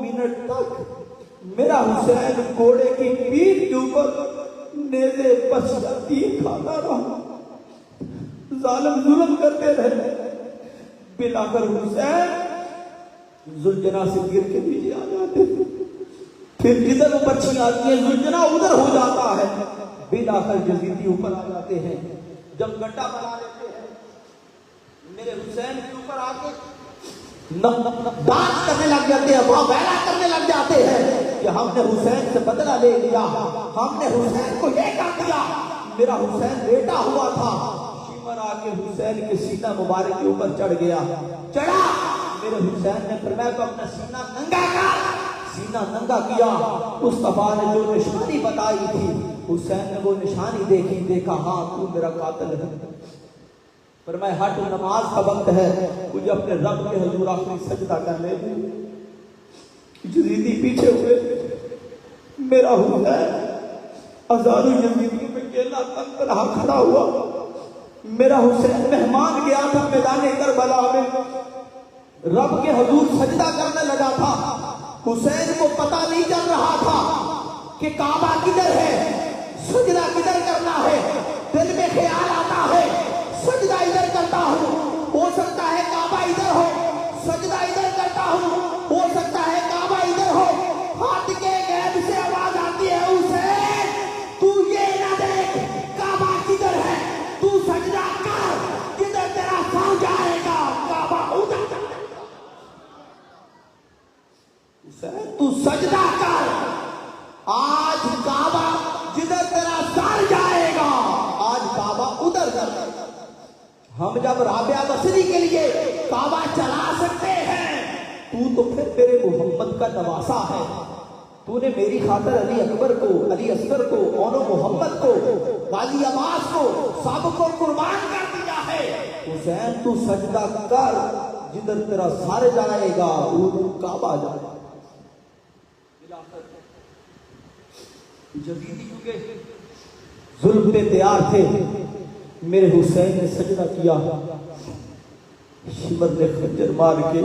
मिनट तक मेरा हुसैन घोड़े की पीठ के ऊपर नेज़े पछिया तीर खाता रहा, जालिम जुल्म करते रहे। बिलाकर हुसैन जुलजना से गिर के नीचे आ जाते थे, फिर जिधर पक्षी आती है जुलजना उधर हो जाता है, बिलाकर यजीदी ऊपर आ जाते हैं। जब गड्ढा बना लेते हैं मेरे हुसैन के ऊपर आके डांस करने लग जाते हैं, वहां बैला करने लग जाते हैं कि हमने हुसैन से बदला ले लिया, हमने हुसैन को ये कर दिया। मेरा हुसैन बेटा हुआ था। शिमर आके हुसैन के सीना मुबारक के ऊपर चढ़ गया, चढ़ा। मेरे हुसैन ने फरमाया को अपना सीना नंगा कर, सीना नंगा किया। मुस्तफा ने जो निशानी बताई थी, हुसैन ने वो निशानी देखी, देखा हाँ तू मेरा कातिल है। पर मैं हट, नमाज का वक्त है, मुझे अपने रब के हुजूर आखिरी सजदा करने दे। यजीदी पीछे हुए, मेरा हुसैन हजारों यजीदियों में अकेला तनहा खड़ा हुआ। मेरा हुसैन मेहमान गया था मैदान करबला में, रब के हुजूर सजदा करने लगा था। हुसैन को पता नहीं चल रहा था कि काबा किधर है, सजदा किधर करना है। दिल में ख्याल आता है सजदा इधर करता हूँ, हो सकता है काबा इधर हो, सजदा इधर करता हूँ, हो सकता है काबा इधर हो। हाथ के गैब से आवाज आती है, हुसैन तू ये ना देख काबा किधर है, तू सजदा कर, किधर तेरा पाँव जाएगा काबा उधर। हुसैन तू सजदा कर, आज काबा जिधर तेरा सर जाएगा, आज काबा उधर जाएगा। हम जब राबिया बसरी के लिए काबा चला सकते हैं, तू तो फिर तेरे मोहम्मद का नवासा है। तूने मेरी खातर अली अकबर को, अली असगर को, ओनो मोहम्मद को, गाजी अब्बास को, सबको कुर्बान कर दिया है। हुसैन तू सजदा कर, जिधर तेरा सर जाएगा उधर काबा जाएगा। यजीदी क्योंकि जुल्म पे तैयार थे, मेरे हुसैन ने सजदा किया। शिमर ने खंजर मार के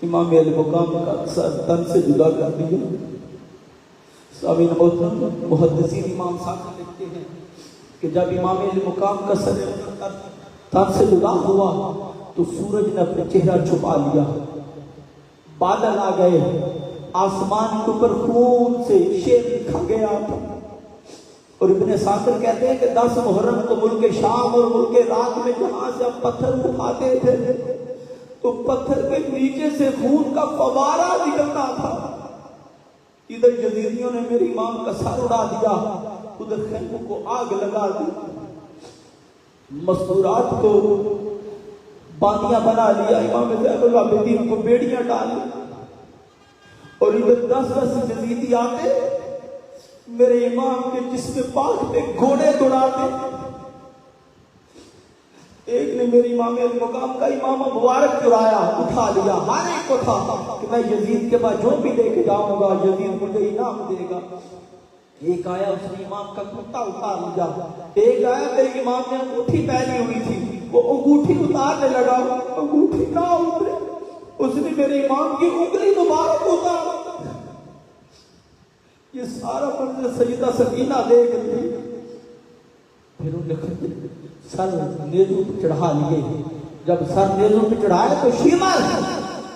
इमाम अल मुकाम का सर तन से जुदा कर दिया। सामीन मोहतरम मुहद्दिसीन इमाम साहब लिखते हैं कि जब इमाम अल मुकाम का सर तन से जुदा हुआ तो सूरज ने अपना चेहरा छुपा लिया, बादल आ गए, आसमान के ऊपर खून से शेर लिखा गया था। और इब्ने साकिर कहते हैं कि 10 मुहर्रम को मुल्क शाम और मुल्क रात में जहां से अब पत्थर उठाते थे तो पत्थर के नीचे से खून का फवारा निकलता था। इधर यजीदियों ने मेरे इमाम का सर उड़ा दिया, उधर खैमों को आग लगा दी, मस्तूरात को बांदियां बना लिया, इमाम ज़ैनुल आबिदीन को बेड़ियां डाली। और इधर 10-10 यजीदी आते मेरे इमाम के जिस्म पाक पे घोड़े दौड़ाते। एक ने मेरे इमाम अल मुकाम का इमाम मुबारक चुराया, उठा लिया। हर एक को था कि मैं यजीद के पास जो भी लेके जाऊंगा यजीद मुझे इनाम देगा। एक आया, उसने इमाम का कुर्ता उतार लिया। एक आया, मेरे इमाम ने अंगूठी पहनी हुई थी, वो अंगूठी उतारने लगा, अंगूठी ना उतरे, उसने मेरे इमाम की उंगली मुबारक उतार। ये सारा मंजर सईदा सकीना देख ली। फिर उन्होंने सर नेज़ों पे चढ़ा लिए। जब सर नेज़ों पे चढ़ाया तो शिमर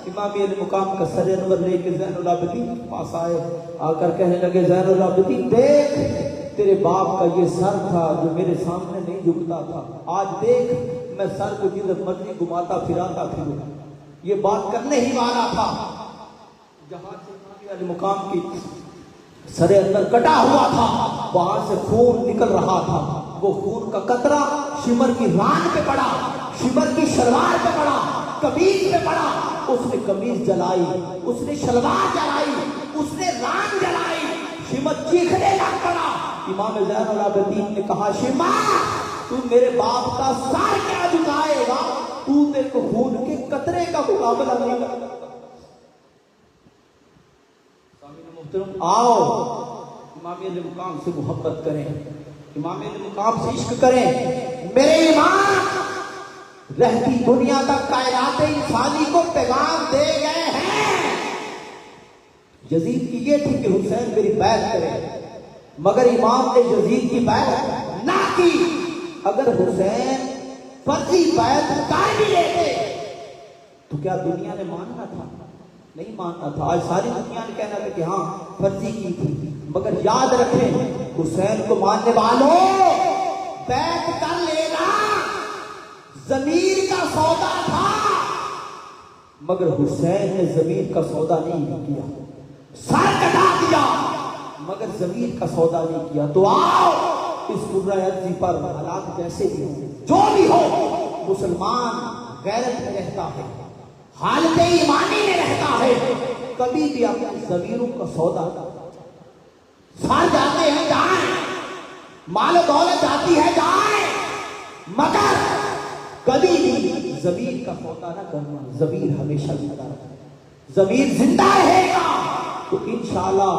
इमाम अल मुकाम का सर अनवर लेके ज़ैनुल आबिदीन के पास आए, आकर कहने लगे, ज़ैनुल आबिदीन देख, तेरे बाप का ये सर था जो मेरे सामने नहीं झुकता था, आज देख मैं सर को जिधर मर्जी घुमाता फिराता फिरूं। ये बात करने ही वाला था, जहां से इमाम अल मुकाम की सरे अंदर कटा हुआ था, वहां से खून निकल रहा था। वो खून का कतरा शिमर की रान पे पड़ा, शिमर की शलवार पे पड़ा, कमीज पे पड़ा। उसने कमीज जलाई, उसने शलवार जलाई, उसने रान जलाई। शिमर चीखने लग पड़ा। इमाम ज़ैनुल आबिदीन ने कहा, शिमर तू मेरे बाप का सर क्या झुकाएगा, तू तेरे को खून के कतरे का मुकाबला नहीं कर। आओ इमाम अल मुकाम से मोहब्बत करें, इमाम अल मुकाम से इश्क करें। मेरे इमाम रहती दुनिया तक कायनात इंसानी को पैगाम दे गए हैं। यजीद की ये थी कि हुसैन मेरी बैत करे, मगर इमाम ने यजीद की बैत ना की। अगर हुसैन फर्जी बैत कर भी लेते तो क्या दुनिया ने मानना था? नहीं मानना था। आज सारी दुनिया ने कहना था कि हाँ फर्जी की थी, मगर याद रखें हुसैन को मानने वालों बैत कर लेना जमीर का सौदा था, मगर हुसैन ने जमीर का सौदा नहीं किया। सर कटा दिया मगर जमीर का सौदा नहीं किया। तो आओ इस कुर्रायर्जी पर हालात जैसे भी हो, जो भी हो, मुसलमान गैरत में रहता है, हालत ईमानी में रहता है, कभी भी अपने जमीरों का सौदा सर जाते हैं जाए, माल दौलत जाती है जाए, मगर कभी भी जमीर का सौदा ना करना। जमीर हमेशा जिंदा रहेगा, जमीर जिंदा रहेगा तो इंशाअल्लाह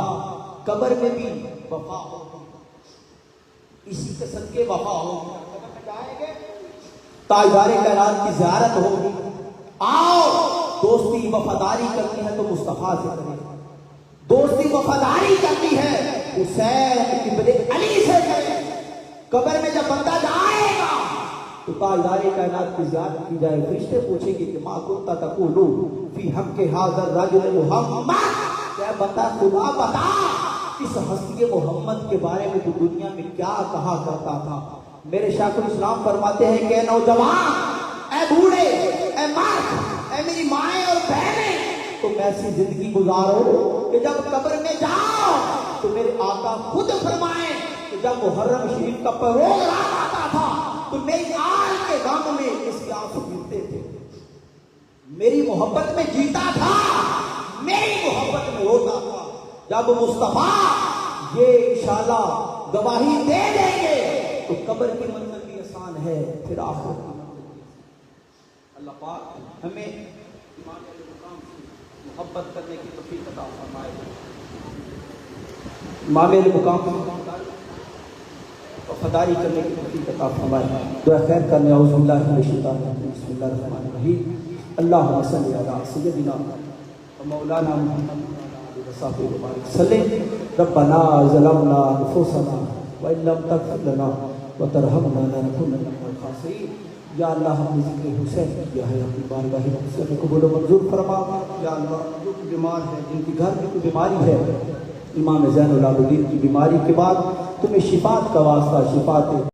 कब्र में भी वफा होगी, इसी किस्म के वफा होगी। कब्र में जाएंगे ताजदारे कायनात की ज़ियारत होगी। आओ दोस्ती वफादारी करनी है तो मुस्तफा से करें, दोस्ती वफादारी करनी है हुसैन इब्ने अली से करें। कब्र में जब बंदा जाएगा तो ताजदारे कायनात की ज़ियारत की जाए। फरिश्ते पूछेंगे कि मा कुंता तक़ूलू फी हक़्क़ि हाज़ा रजुल मुहम्मद, क्या बता खुदा बता इस हस्ती मोहम्मद के बारे में तो दुनिया में क्या कहा करता था। मेरे शायखुल इस्लाम फरमाते हैं कि नौजवान, ए बूढ़े, ए मर्द, ए मेरी माएँ और बहनें, तुम ऐसी जिंदगी गुजारो कि जब कब्र में जाओ तो मेरे आका खुद फरमाए कि जब मुहर्रम शरीफ का प्रोग्राम आता था तो मेरी आल के गम में इसके आंसू गिरते थे, मेरी मोहब्बत में जीता था, मेरी मोहब्बत में रोता था। जब मुस्तफा ये इंशाअल्लाह गवाही दे देंगे तो कब्र की मंजिल भी आसान है, फिर आखिरत की मंजिल भी। अल्लाह पाक हमें इमाम अली मुकाम से मोहब्बत करने की तौफीक अता फरमाए। इमाम अली मुकाम से वफादारी करने की तौफीक अता फरमाए। दुआ खैर करने औज़ु बिल्लाहि मिनश शैतानिर रजीम। बिस्मिल्लाहिर रहमानिर रहीम। अल्लाहुम्मा सल्लि अला सय्यिदिना व मौलाना मुहम्मद रब्बना ज़लमना अनफुसना व इन लम तग़फिर लना व तरहमना लनकुनन्ना मिनल ख़ासिरीन। या अल्लाह हमने ज़िक्र हुसैन किया है, अपनी बारगाह में कबूल व मंजूर फरमा। या अल्लाह जो बीमार है, जिनकी घर में कोई बीमारी है, इमाम ज़ैनुल आबिदीन की बीमारी के बाद तुम्हें शिफात का वास्ता शिफा दे।